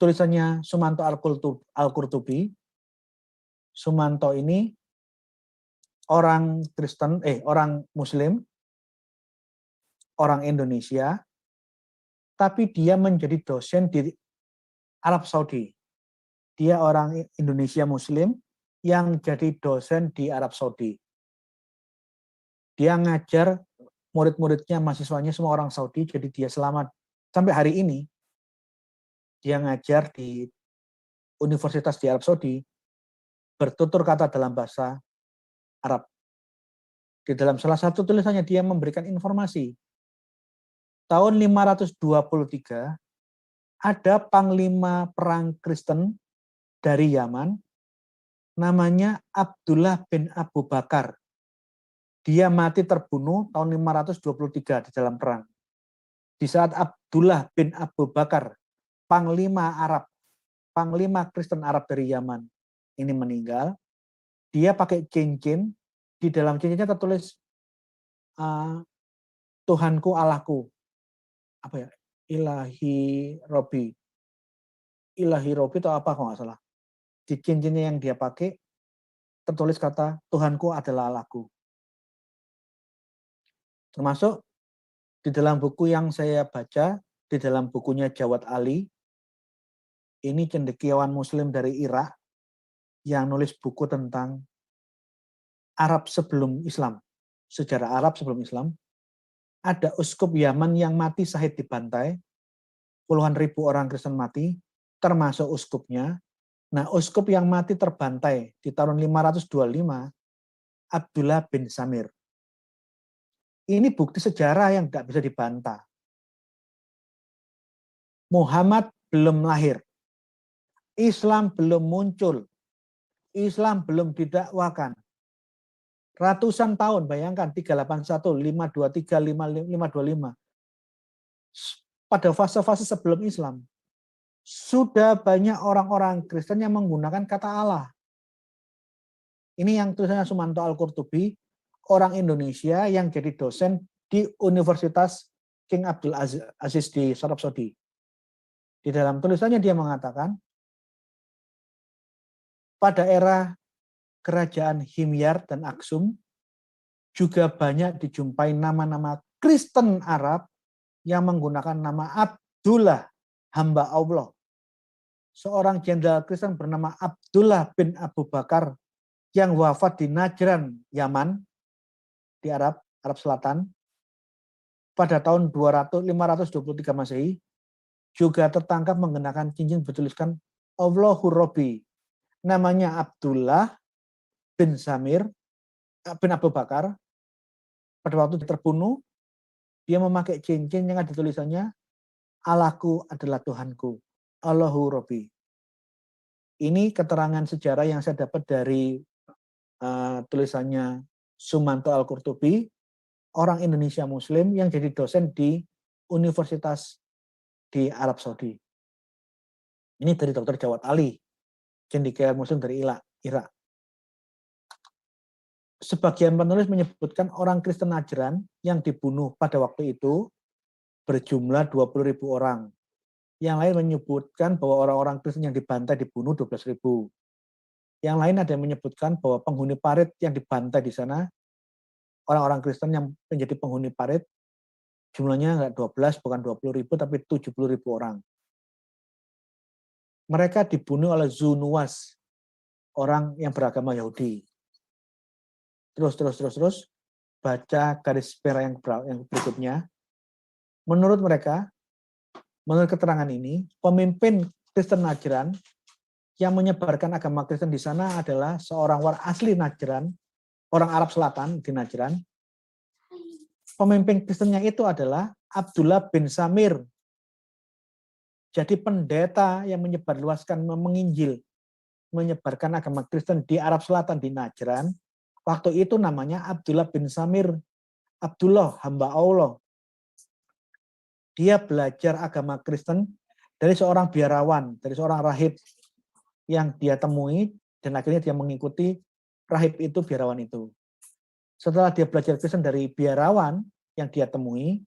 tulisannya Sumanto Al-Qurtubi. Sumanto ini orang Kristen, orang Muslim, orang Indonesia, tapi dia menjadi dosen di Arab Saudi. Dia orang Indonesia Muslim yang jadi dosen di Arab Saudi. Dia ngajar murid-muridnya, mahasiswanya semua orang Saudi, jadi dia selamat sampai hari ini. Dia ngajar di universitas di Arab Saudi, bertutur kata dalam bahasa Arab. Di dalam salah satu tulisannya dia memberikan informasi. Tahun 523 ada panglima perang Kristen dari Yaman, namanya Abdullah bin Abu Bakar. Dia mati terbunuh tahun 523 di dalam perang. Di saat Abdullah bin Abu Bakar, panglima Arab, panglima Kristen Arab dari Yaman, ini meninggal, dia pakai cincin, di dalam cincinnya tertulis Tuhanku, Allahku, apa ya, Ilahi Robi atau apa kalau nggak salah. Di cincinnya yang dia pakai tertulis kata Tuhanku adalah Allahku. Termasuk di dalam buku yang saya baca, di dalam bukunya Jawad Ali, ini cendekiawan Muslim dari Irak yang nulis buku tentang Arab sebelum Islam, sejarah Arab sebelum Islam. Ada uskup Yaman yang mati syahid dibantai, puluhan ribu orang Kristen mati, termasuk uskupnya. Nah, uskup yang mati terbantai di tahun 525, Abdullah bin Samir. Ini bukti sejarah yang tidak bisa dibantah. Muhammad belum lahir, Islam belum muncul, Islam belum didakwakan. Ratusan tahun, bayangkan 381, 523, 525. Pada fase-fase sebelum Islam, sudah banyak orang-orang Kristen yang menggunakan kata Allah. Ini yang tulisannya Sumanto Al-Qurtubi, orang Indonesia yang jadi dosen di Universitas King Abdul Aziz di Arab Saudi. Di dalam tulisannya dia mengatakan, pada era kerajaan Himyar dan Aksum, juga banyak dijumpai nama-nama Kristen Arab yang menggunakan nama Abdullah, hamba Allah. Seorang jenderal Kristen bernama Abdullah bin Abu Bakar yang wafat di Najran, Yaman, di Arab Selatan, pada tahun 523 Masehi, juga tertangkap menggunakan cincin bertuliskan Allahu Robbi. Namanya Abdullah bin Samir bin Abu Bakar. Pada waktu terbunuh, dia memakai cincin yang ada tulisannya Allahku adalah Tuhanku, Allahu Robbi. Ini keterangan sejarah yang saya dapat dari tulisannya Sumanto Al-Qurtubi, orang Indonesia Muslim yang jadi dosen di Universitas di Arab Saudi. Ini dari Dr. Jawad Ali, cendekiawan Muslim dari Irak. Sebagian penulis menyebutkan orang Kristen Najran yang dibunuh pada waktu itu berjumlah 20.000 orang. Yang lain menyebutkan bahwa orang-orang Kristen yang dibantai dibunuh 12.000. Yang lain ada yang menyebutkan bahwa penghuni parit yang dibantai di sana, orang-orang Kristen yang menjadi penghuni parit, jumlahnya nggak 12, bukan 20.000, tapi 70.000 orang. Mereka dibunuh oleh Zunuwas, orang yang beragama Yahudi. Terus, baca garis merah yang berikutnya. Menurut mereka, menurut keterangan ini, pemimpin Kristen Najran yang menyebarkan agama Kristen di sana adalah seorang orang asli Najran, orang Arab Selatan di Najran. Pemimpin Kristennya itu adalah Abdullah bin Samir. Jadi pendeta yang menyebarluaskan, menginjil, menyebarkan agama Kristen di Arab Selatan di Najran, waktu itu namanya Abdullah bin Samir. Abdullah, hamba Allah. Dia belajar agama Kristen dari seorang biarawan, dari seorang rahib yang dia temui, dan akhirnya dia mengikuti rahib itu, biarawan itu. Setelah dia belajar Kristen dari biarawan yang dia temui,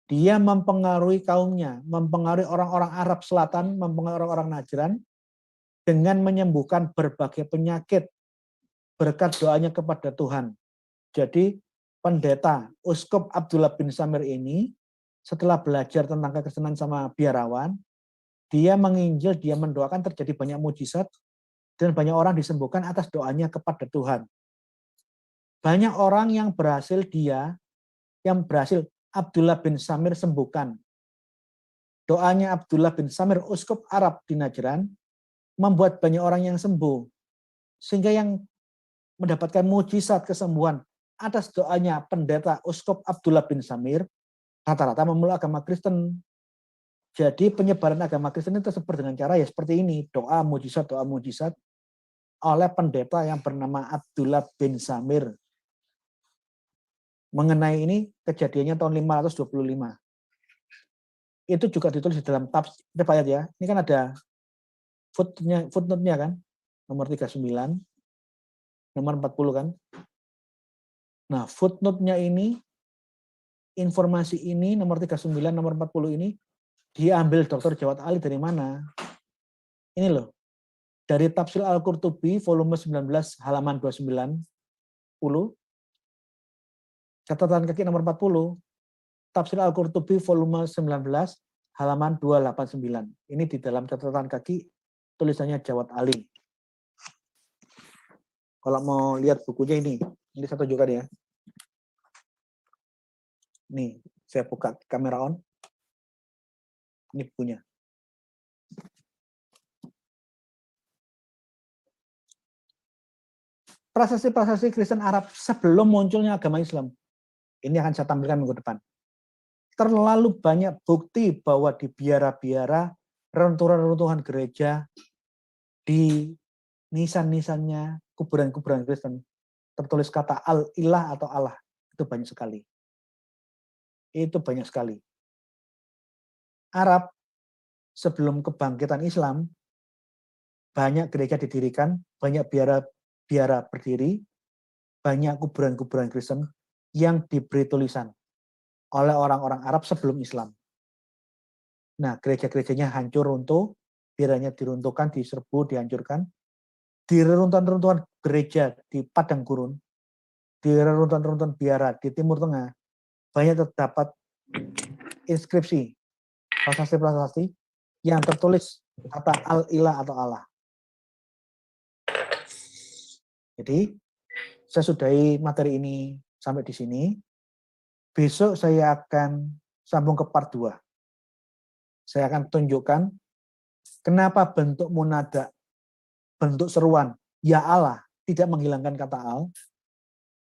dia mempengaruhi kaumnya, mempengaruhi orang-orang Arab Selatan, mempengaruhi orang-orang Najran, dengan menyembuhkan berbagai penyakit berkat doanya kepada Tuhan. Jadi pendeta Uskup Abdullah bin Samir ini setelah belajar tentang kekristenan sama biarawan, dia menginjil, dia mendoakan, terjadi banyak mujizat dan banyak orang disembuhkan atas doanya kepada Tuhan. Banyak orang yang berhasil Abdullah bin Samir sembuhkan. Doanya Abdullah bin Samir, Uskup Arab di Najran, membuat banyak orang yang sembuh. Sehingga yang mendapatkan mujizat kesembuhan atas doanya pendeta Uskup Abdullah bin Samir, rata-rata memeluk agama Kristen. Jadi penyebaran agama Kristen itu tersebut dengan cara ya seperti ini, doa mujizat oleh pendeta yang bernama Abdullah bin Samir. Mengenai ini kejadiannya tahun 525. Itu juga ditulis di dalam riwayat ya. Ini kan ada footnote-nya kan. nomor 39, nomor 40 kan. Nah, footnote-nya ini, informasi ini, nomor 39, nomor 40 ini, diambil Dr. Jawad Ali dari mana? Ini loh, dari Tafsir Al-Qurtubi, volume 19, halaman 290, catatan kaki nomor 40, Tafsir Al-Qurtubi, volume 19, halaman 289. Ini di dalam catatan kaki, tulisannya Jawad Ali. Kalau mau lihat bukunya ini saya tunjukkan ya. Nih, saya buka kamera on. Ini bukunya. Prasasti-prasasti Kristen Arab sebelum munculnya agama Islam. Ini akan saya tampilkan minggu depan. Terlalu banyak bukti bahwa di biara-biara, reruntuhan-reruntuhan gereja, di nisan-nisannya, kuburan-kuburan Kristen, tertulis kata al-ilah atau Allah. Itu banyak sekali. Itu banyak sekali. Arab, sebelum kebangkitan Islam, banyak gereja didirikan, banyak biara berdiri, banyak kuburan-kuburan Kristen yang diberi tulisan oleh orang-orang Arab sebelum Islam. Nah, gereja-gerejanya hancur runtuh, biaranya diruntuhkan, diserbu, dihancurkan. Di reruntuhan-reruntuhan gereja di padang gurun, di reruntuhan-reruntuhan biara di Timur Tengah, banyak terdapat inskripsi, prasasti-prasasti yang tertulis kata al-ilah atau Allah. Jadi, saya sudahi materi ini sampai di sini. Besok saya akan sambung ke part 2. Saya akan tunjukkan kenapa bentuk munada, bentuk seruan, ya Allah, tidak menghilangkan kata al,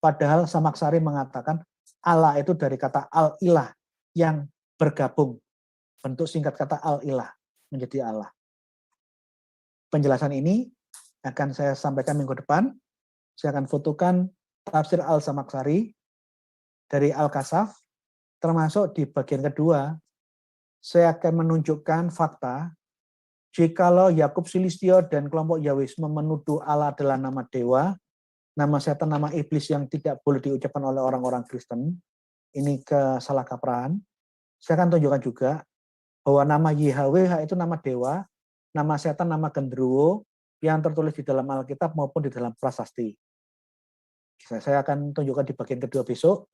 padahal Samaksari mengatakan Allah itu dari kata al-ilah yang bergabung, bentuk singkat kata al-ilah menjadi Allah. Penjelasan ini akan saya sampaikan minggu depan. Saya akan fotokan tafsir Al-Samaksari dari Al-Kasaf, termasuk di bagian kedua, saya akan menunjukkan fakta jikalau Yakub Sulistyo dan kelompok Yahwisme menuduh Allah adalah nama dewa, nama setan, nama iblis yang tidak boleh diucapkan oleh orang-orang Kristen, ini kesalahkaprahan. Saya akan tunjukkan juga bahwa nama YHWH itu nama dewa, nama setan, nama genderuwo yang tertulis di dalam Alkitab maupun di dalam prasasti. Saya akan tunjukkan di bagian kedua besok.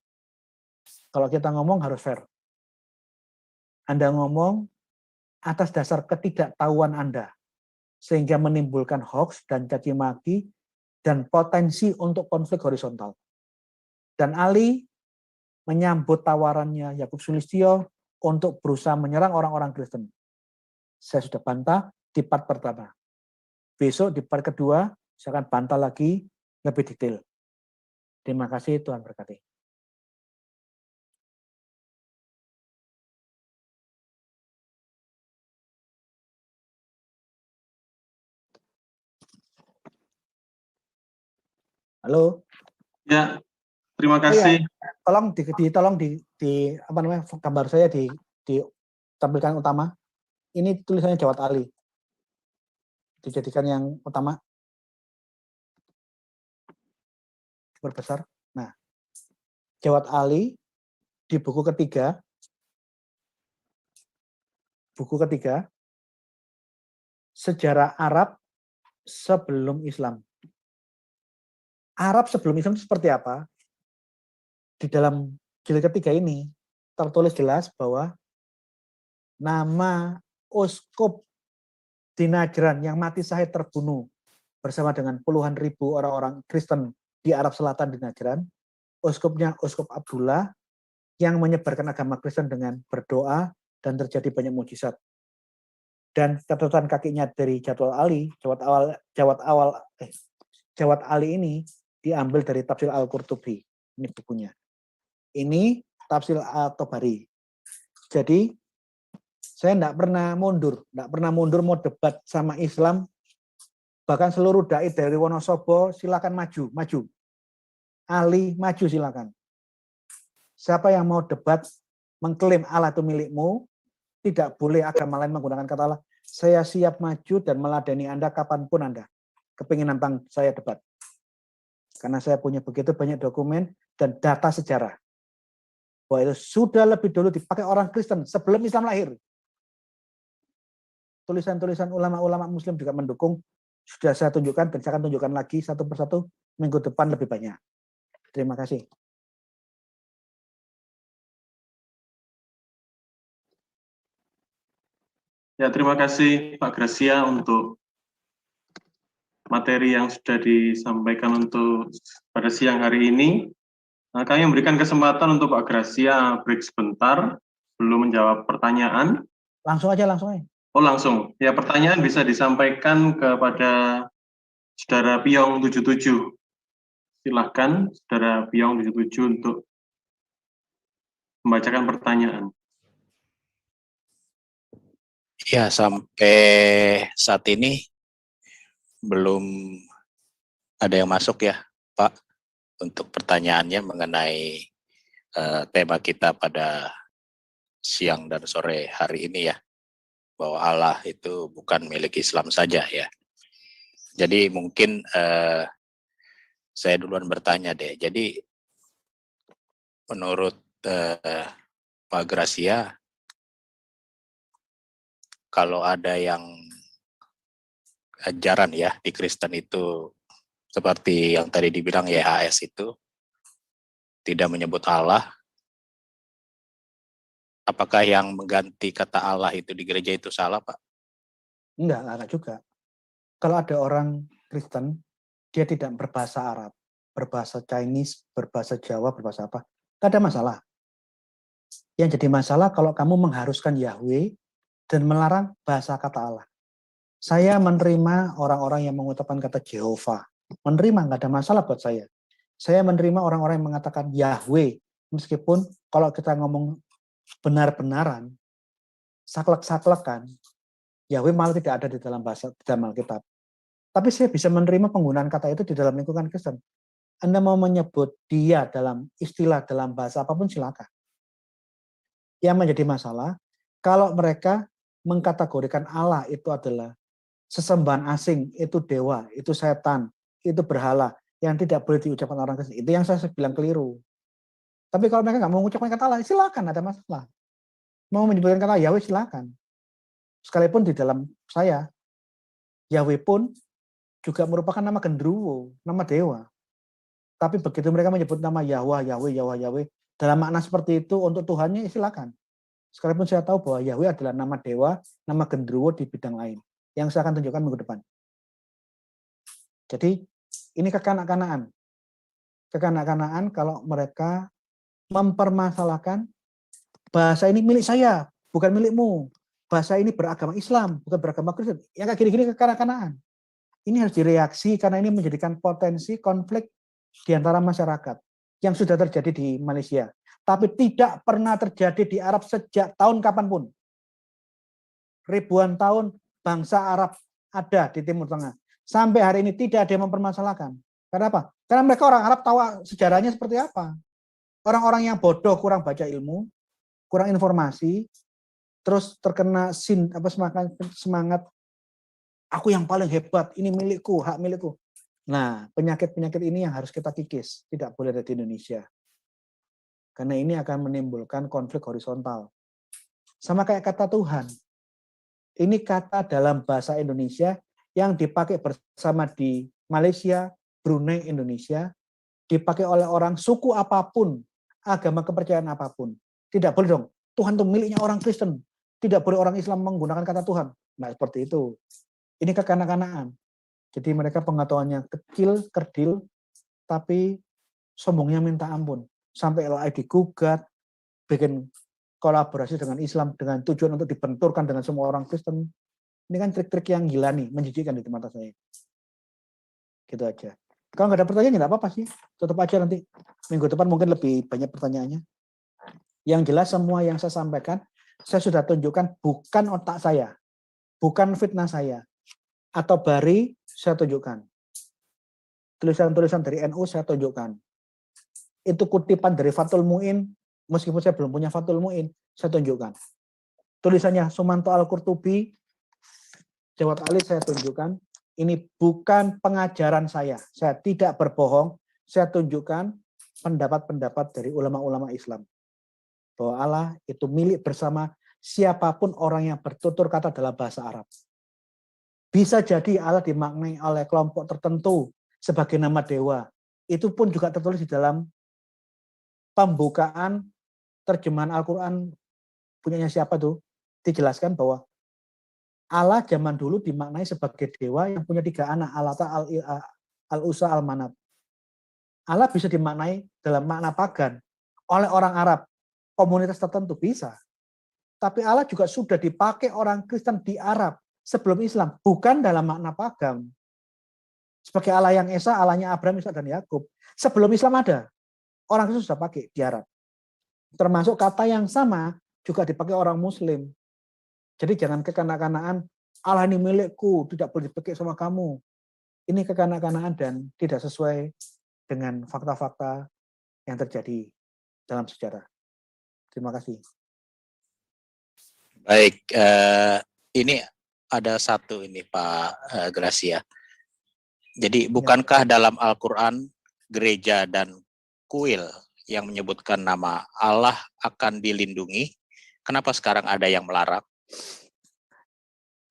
Kalau kita ngomong harus fair. Anda ngomong atas dasar ketidaktahuan Anda, sehingga menimbulkan hoax dan caci maki dan potensi untuk konflik horizontal. Dan Ali menyambut tawarannya Yakub Sulistyo untuk berusaha menyerang orang-orang Kristen. Saya sudah bantah di part pertama. Besok di part kedua, saya akan bantah lagi lebih detail. Terima kasih, Tuhan berkati. Halo. Ya, terima kasih. Tolong di apa namanya gambar saya ditampilkan utama. Ini tulisannya Jawad Ali. Dijadikan yang utama. Berbesar. Nah, Jawad Ali di buku ketiga Sejarah Arab sebelum Islam. Arab sebelum Islam itu seperti apa? Di dalam jilid ketiga ini tertulis jelas bahwa nama uskup di Najran yang mati syahid terbunuh bersama dengan puluhan ribu orang-orang Kristen di Arab Selatan di Najran, uskupnya Uskup Abdullah yang menyebarkan agama Kristen dengan berdoa dan terjadi banyak mukjizat. Dan catatan kakinya dari Jawad Ali ini diambil dari Tafsir Al-Qurtubi. Ini bukunya. Ini Tafsir At-Tabari. Jadi saya tidak pernah mundur mau debat sama Islam. Bahkan seluruh dai dari Wonosobo silakan maju. Ali maju silakan. Siapa yang mau debat mengklaim Allah itu milikmu, tidak boleh agama lain menggunakan kata Allah. Saya siap maju dan meladeni Anda kapanpun Anda. kepingin nantang saya debat. Karena saya punya begitu banyak dokumen dan data sejarah. Bahwa itu sudah lebih dulu dipakai orang Kristen sebelum Islam lahir. Tulisan-tulisan ulama-ulama Muslim juga mendukung. Sudah saya tunjukkan dan saya akan tunjukkan lagi satu persatu minggu depan lebih banyak. Terima kasih. Ya, terima kasih Pak Gracia untuk materi yang sudah disampaikan untuk pada siang hari ini. Nah, kami memberikan kesempatan untuk Pak Gracia break sebentar sebelum menjawab pertanyaan. Langsung aja. Oh, langsung. Ya, pertanyaan bisa disampaikan kepada Saudara Piong 77. Silahkan Saudara Piong 77 untuk membacakan pertanyaan. Ya, sampai saat ini belum ada yang masuk ya, Pak, untuk pertanyaannya mengenai tema kita pada siang dan sore hari ini ya, bahwa Allah itu bukan milik Islam saja ya. Jadi mungkin saya duluan bertanya deh. Jadi menurut Pak Gracia, kalau ada yang ajaran ya di Kristen itu seperti yang tadi dibilang YHS itu tidak menyebut Allah, apakah yang mengganti kata Allah itu di gereja itu salah, Pak? Enggak juga. Kalau ada orang Kristen, dia tidak berbahasa Arab, berbahasa Chinese, berbahasa Jawa, berbahasa apa, tidak ada masalah. Yang jadi masalah kalau kamu mengharuskan Yahweh dan melarang bahasa kata Allah. Saya menerima orang-orang yang mengucapkan kata Jehovah. Menerima, nggak ada masalah buat saya. Saya menerima orang-orang yang mengatakan Yahweh. Meskipun kalau kita ngomong benar-benaran, saklek-saklekan, Yahweh malah tidak ada di dalam bahasa di dalam Alkitab. Tapi saya bisa menerima penggunaan kata itu di dalam lingkungan Kristen. Anda mau menyebut dia dalam istilah dalam bahasa apapun silakan. Yang menjadi masalah, kalau mereka mengkategorikan Allah itu adalah sesembahan asing, itu dewa, itu setan, itu berhala, yang tidak boleh diucapkan orang Kristen. Itu yang saya bilang keliru. Tapi kalau mereka nggak mau mengucapkan kata Allah, silakan, ada masalah. Mau menyebutkan kata Yahweh, silakan. Sekalipun di dalam saya, Yahweh pun juga merupakan nama genderuwo, nama dewa. Tapi begitu mereka menyebut nama Yahweh, dalam makna seperti itu untuk Tuhannya, silakan. Sekalipun saya tahu bahwa Yahweh adalah nama dewa, nama genderuwo di bidang lain. Yang saya akan tunjukkan minggu depan. Jadi ini kekanak-kanaan. Kekanak-kanaan kalau mereka mempermasalahkan bahasa ini milik saya, bukan milikmu. Bahasa ini beragama Islam, bukan beragama Kristen. Yang kayak gini-gini kekanak-kanaan. Ini harus direaksi karena ini menjadikan potensi konflik di antara masyarakat yang sudah terjadi di Malaysia. Tapi tidak pernah terjadi di Arab sejak tahun kapanpun. Ribuan tahun bangsa Arab ada di Timur Tengah. Sampai hari ini tidak ada yang mempermasalahkan. Karena apa? Karena mereka orang Arab tahu sejarahnya seperti apa. Orang-orang yang bodoh, kurang baca ilmu, kurang informasi, terus terkena semangat aku yang paling hebat, ini milikku, hak milikku. Nah, penyakit-penyakit ini yang harus kita kikis, tidak boleh ada di Indonesia. Karena ini akan menimbulkan konflik horizontal. Sama kayak kata Tuhan. Ini kata dalam bahasa Indonesia yang dipakai bersama di Malaysia, Brunei, Indonesia, dipakai oleh orang suku apapun, agama kepercayaan apapun. Tidak boleh dong, Tuhan itu miliknya orang Kristen. Tidak boleh orang Islam menggunakan kata Tuhan. Nah, seperti itu. Ini kekanak-kanakan. Jadi mereka pengetahuannya kecil, kerdil, tapi sombongnya minta ampun. Sampai LOI digugat, bikin kolaborasi dengan Islam dengan tujuan untuk dibenturkan dengan semua orang Kristen. Ini kan trik-trik yang gila nih, menjijikkan di mata saya. Gitu aja. Kalau nggak ada pertanyaan, nggak apa-apa sih. Tutup aja nanti. Minggu depan mungkin lebih banyak pertanyaannya. Yang jelas semua yang saya sampaikan, saya sudah tunjukkan bukan otak saya. Bukan fitnah saya. Atau Bari, saya tunjukkan. Tulisan-tulisan dari NU, saya tunjukkan. Itu kutipan dari Fathul Mu'in, meskipun saya belum punya Fathul Mu'in, saya tunjukkan. Tulisannya Sumanto Al-Qurtubi, Jawad Ali saya tunjukkan. Ini bukan pengajaran saya tidak berbohong, saya tunjukkan pendapat-pendapat dari ulama-ulama Islam. Bahwa Allah itu milik bersama siapapun orang yang bertutur kata dalam bahasa Arab. Bisa jadi Allah dimaknai oleh kelompok tertentu sebagai nama dewa. Itu pun juga tertulis di dalam pembukaan terjemahan Al-Quran punyanya siapa tuh? Dijelaskan bahwa Allah zaman dulu dimaknai sebagai dewa yang punya 3 anak, Al-Lata, Al-Uzza, Al-Manat. Allah bisa dimaknai dalam makna pagan oleh orang Arab, komunitas tertentu bisa. Tapi Allah juga sudah dipakai orang Kristen di Arab sebelum Islam, bukan dalam makna pagan. Sebagai Allah yang Esa, Allahnya Abraham, Ishak, dan Yakub. Sebelum Islam ada, orang Kristen sudah pakai di Arab. Termasuk kata yang sama juga dipakai orang Muslim. Jadi jangan kekanak-kanaan, Allah ini milikku, tidak boleh dipakai sama kamu. Ini kekanak-kanaan dan tidak sesuai dengan fakta-fakta yang terjadi dalam sejarah. Terima kasih. Baik, ini ada satu ini Pak Gracia. Jadi bukankah dalam Al-Quran gereja dan kuil yang menyebutkan nama Allah akan dilindungi? Kenapa sekarang ada yang melarang?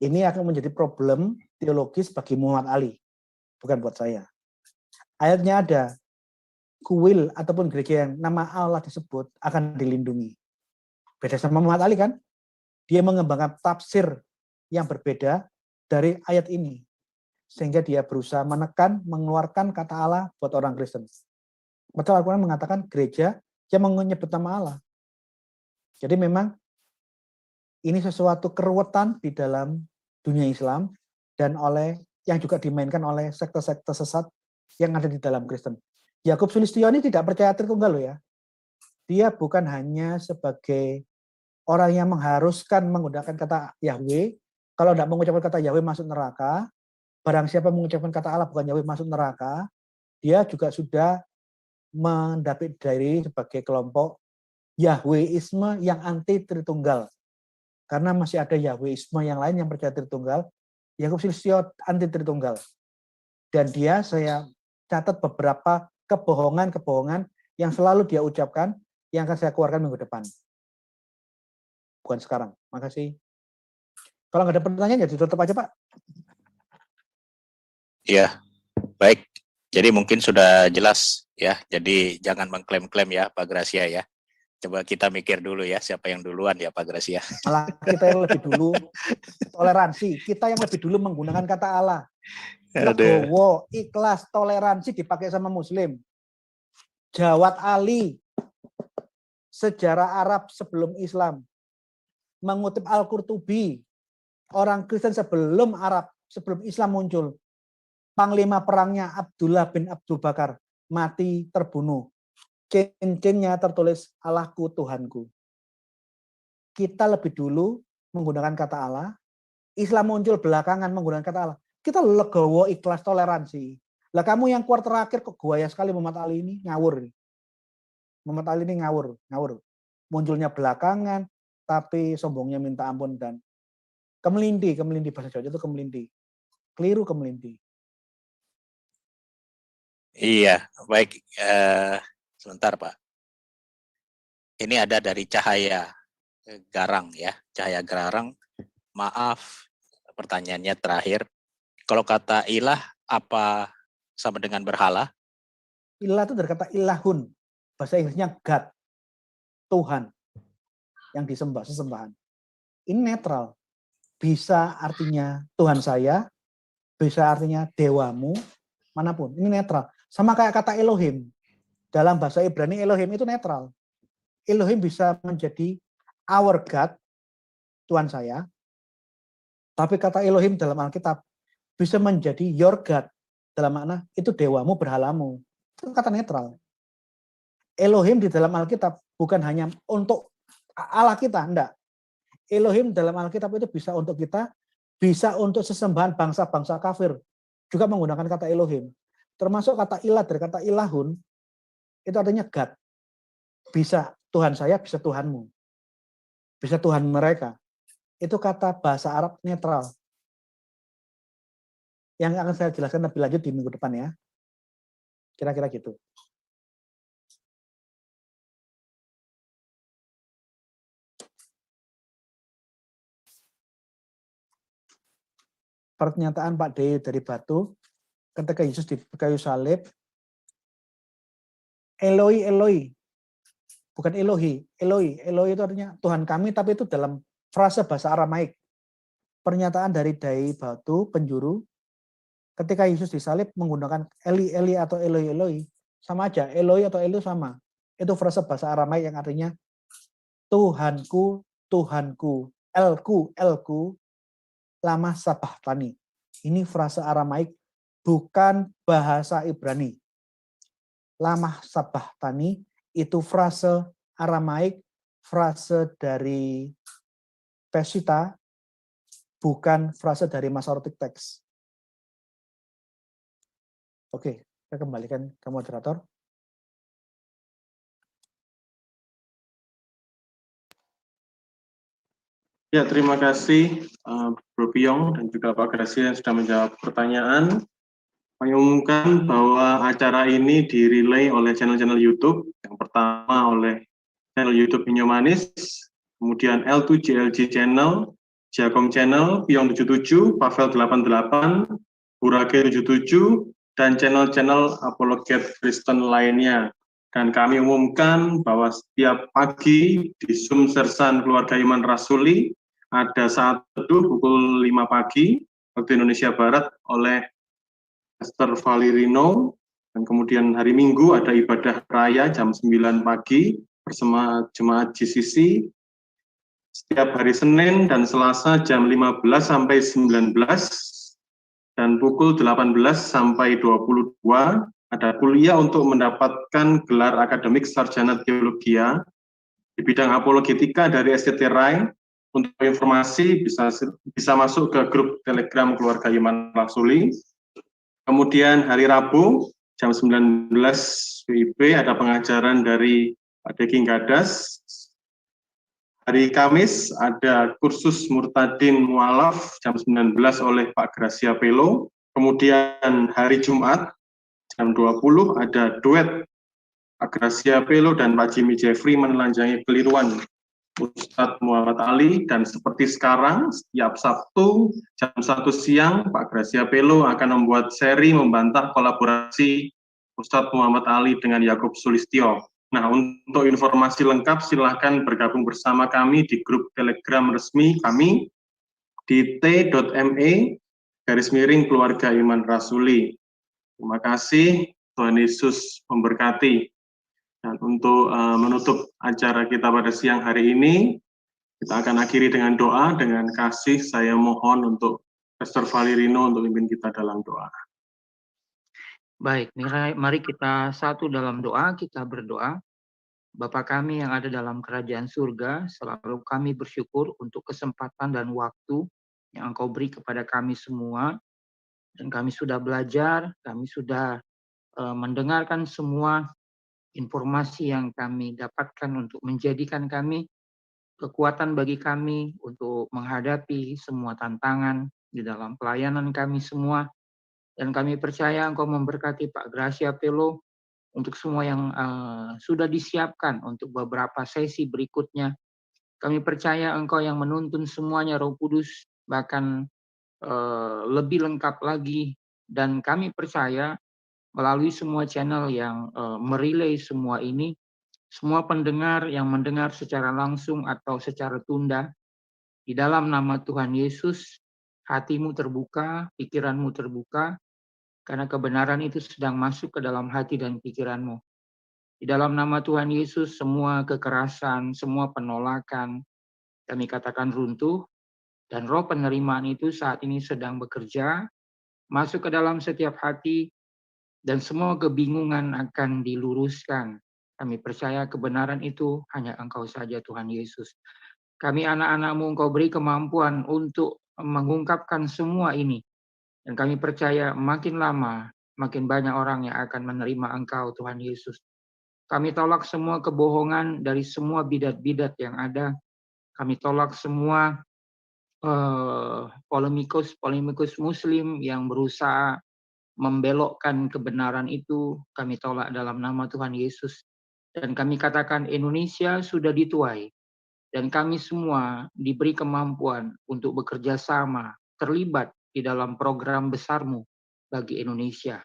Ini akan menjadi problem teologis bagi Muhammad Ali, bukan buat saya. Ayatnya ada, kuil ataupun gereja yang nama Allah disebut akan dilindungi. Beda sama Muhammad Ali kan? Dia mengembangkan tafsir yang berbeda dari ayat ini. Sehingga dia berusaha menekan, mengeluarkan kata Allah buat orang Kristen. Padahal Al-Quran mengatakan gereja yang menyebut nama Allah. Jadi memang ini sesuatu keruwetan di dalam dunia Islam dan yang juga dimainkan oleh sekte-sekte sesat yang ada di dalam Kristen. Yakub Sulistyo ini tidak percaya Tritunggal loh ya. Dia bukan hanya sebagai orang yang mengharuskan menggunakan kata Yahweh. Kalau tidak mengucapkan kata Yahweh masuk neraka. Barang siapa mengucapkan kata Allah bukan Yahweh masuk neraka. Dia juga sudah mendapat diri sebagai kelompok Yahweisme yang anti Tritunggal. Karena masih ada Yahweisme yang lain yang percaya Tritunggal. Yakub Sulistyo anti Tritunggal. Dan dia, saya catat beberapa kebohongan-kebohongan yang selalu dia ucapkan, yang akan saya keluarkan minggu depan. Bukan sekarang. Makasih. Kalau nggak ada pertanyaan, ya ditutup aja, Pak. Ya, baik. Jadi mungkin sudah jelas ya. Jadi jangan mengklaim-klaim ya Pak Gracia ya. Coba kita mikir dulu ya siapa yang duluan ya Pak Gracia. Malah kita yang lebih dulu toleransi. Kita yang lebih dulu menggunakan kata Allah. Legowo, ikhlas, toleransi dipakai sama Muslim. Jawad Ali, sejarah Arab sebelum Islam. Mengutip Al-Qurtubi, orang Kristen sebelum Arab, sebelum Islam muncul. Panglima perangnya Abdullah bin Abdul Bakar mati terbunuh. Cincinnya tertulis Allahku Tuhanku. Kita lebih dulu menggunakan kata Allah. Islam muncul belakangan menggunakan kata Allah. Kita legowo, ikhlas, toleransi. Lah kamu yang keluar terakhir kok gaya sekali Muhammad Ali ini ngawur. Muhammad Ali ini ngawur. Munculnya belakangan, tapi sombongnya minta ampun dan kemelindi bahasa Jawa itu kemelindi. Keliru kemelindi. Iya, baik. Sebentar Pak. Ini ada dari Cahaya Garang ya. Cahaya Garang, maaf pertanyaannya terakhir. Kalau kata ilah apa sama dengan berhala? Ilah itu dari kata ilahun. Bahasa Inggrisnya God. Tuhan. Yang disembah, sesembahan. Ini netral. Bisa artinya Tuhan saya, bisa artinya dewamu, manapun. Ini netral. Sama kayak kata Elohim. Dalam bahasa Ibrani Elohim itu netral. Elohim bisa menjadi our God, Tuhan saya. Tapi kata Elohim dalam Alkitab bisa menjadi your God. Dalam makna itu dewamu, berhalamu. Itu kata netral. Elohim di dalam Alkitab bukan hanya untuk Allah kita, enggak. Elohim dalam Alkitab itu bisa untuk kita, bisa untuk sesembahan bangsa-bangsa kafir. Juga menggunakan kata Elohim. Termasuk kata ilah dari kata ilahun, itu artinya God. Bisa Tuhan saya, bisa Tuhanmu. Bisa Tuhan mereka. Itu kata bahasa Arab netral. yang akan saya jelaskan lebih lanjut di minggu depan ya. Kira-kira gitu. Pernyataan Pak D dari Batu, ketika Yesus di kayu salib, Eloi, Eloi, bukan Elohi, Eloi, Eloi itu artinya Tuhan kami, tapi itu dalam frase bahasa Aramaik. Pernyataan dari Dai Batu, penjuru, ketika Yesus disalib menggunakan Eli, Eli atau Eloi, Eloi, sama aja, Eloi atau Eli sama. Itu frase bahasa Aramaik yang artinya Tuhanku, Tuhanku, Elku, Elku, lama sabahtani. Ini frase Aramaik, bukan bahasa Ibrani. Lama sabahtani itu frase Aramaik, frase dari Pesita, bukan frase dari Masoretic Text. Oke, saya kembalikan ke moderator. Ya, terima kasih Bro Piong dan juga Pak Gracia yang sudah menjawab pertanyaan. Kami umumkan bahwa acara ini dirilai oleh channel-channel YouTube. Yang pertama oleh channel YouTube Inyo Manis, kemudian L2JLG Channel, Jakom Channel, Piong 77, Pavel 88, Burage 77, dan channel-channel apologet Kristen lainnya. Dan kami umumkan bahwa setiap pagi di Zoom Sersan Keluarga Iman Rasuli, ada saat teduh pukul 5 pagi waktu Indonesia Barat oleh Pastor Valerino, dan kemudian hari Minggu ada ibadah raya jam 9 pagi bersama jemaat GCC. Setiap hari Senin dan Selasa jam 15 sampai 19 dan pukul 18 sampai 22 ada kuliah untuk mendapatkan gelar akademik sarjana teologia di bidang apologetika dari STT Rai. Untuk informasi bisa masuk ke grup Telegram Keluarga Iman Rasuli. Kemudian hari Rabu jam 19 WIB ada pengajaran dari Pak Deking Gadas. Hari Kamis ada kursus Murtadin Mualaf jam 19 oleh Pak Gracia Pelo. Kemudian hari Jumat jam 20 ada duet Pak Gracia Pelo dan Pak Jimmy Jeffrey menelanjangi keliruan Ustadz Muhammad Ali, dan seperti sekarang setiap Sabtu jam 1 siang Pak Gracia Pelo akan membuat seri membantah kolaborasi Ustadz Muhammad Ali dengan Yakub Sulistyo. Nah, untuk informasi lengkap silahkan bergabung bersama kami di grup Telegram resmi kami di t.me/Keluarga Iman Rasuli. Terima kasih, Tuhan Yesus memberkati. Dan untuk menutup acara kita pada siang hari ini, kita akan akhiri dengan doa. Dengan kasih saya mohon untuk Pastor Valerino untuk memimpin kita dalam doa. Baik, mari kita satu dalam doa, kita berdoa. Bapa kami yang ada dalam kerajaan surga, selalu kami bersyukur untuk kesempatan dan waktu yang Engkau beri kepada kami semua. Dan kami sudah belajar, kami sudah mendengarkan semua informasi yang kami dapatkan untuk menjadikan kami kekuatan bagi kami untuk menghadapi semua tantangan di dalam pelayanan kami semua. Dan kami percaya Engkau memberkati Pak Gracia Pelo untuk semua yang sudah disiapkan untuk beberapa sesi berikutnya. Kami percaya Engkau yang menuntun semuanya, Roh Kudus, bahkan lebih lengkap lagi. Dan kami percaya melalui semua channel yang merelay semua ini, semua pendengar yang mendengar secara langsung atau secara tunda, di dalam nama Tuhan Yesus, hatimu terbuka, pikiranmu terbuka, karena kebenaran itu sedang masuk ke dalam hati dan pikiranmu. Di dalam nama Tuhan Yesus, semua kekerasan, semua penolakan, kami katakan runtuh, dan roh penerimaan itu saat ini sedang bekerja, masuk ke dalam setiap hati, dan semua kebingungan akan diluruskan. Kami percaya kebenaran itu hanya Engkau saja, Tuhan Yesus. Kami anak-anak-Mu, Engkau beri kemampuan untuk mengungkapkan semua ini. Dan kami percaya makin lama, makin banyak orang yang akan menerima Engkau, Tuhan Yesus. Kami tolak semua kebohongan dari semua bidat-bidat yang ada. Kami tolak semua polemikus Muslim yang berusaha membelokkan kebenaran itu, kami tolak dalam nama Tuhan Yesus. Dan kami katakan Indonesia sudah dituai, dan kami semua diberi kemampuan untuk bekerja sama, terlibat di dalam program besar-Mu bagi Indonesia.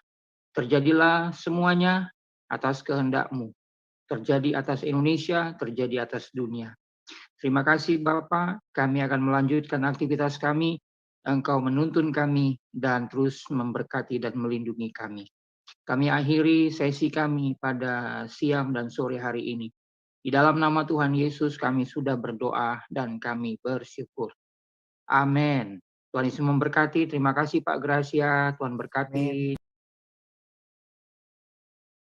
Terjadilah semuanya atas kehendak-Mu. Terjadi atas Indonesia, terjadi atas dunia. Terima kasih Bapak, kami akan melanjutkan aktivitas kami. Engkau menuntun kami dan terus memberkati dan melindungi kami. Kami akhiri sesi kami pada siang dan sore hari ini. Di dalam nama Tuhan Yesus kami sudah berdoa dan kami bersyukur. Amin. Tuhan Yesus memberkati. Terima kasih Pak Gracia. Tuhan berkati. Amin.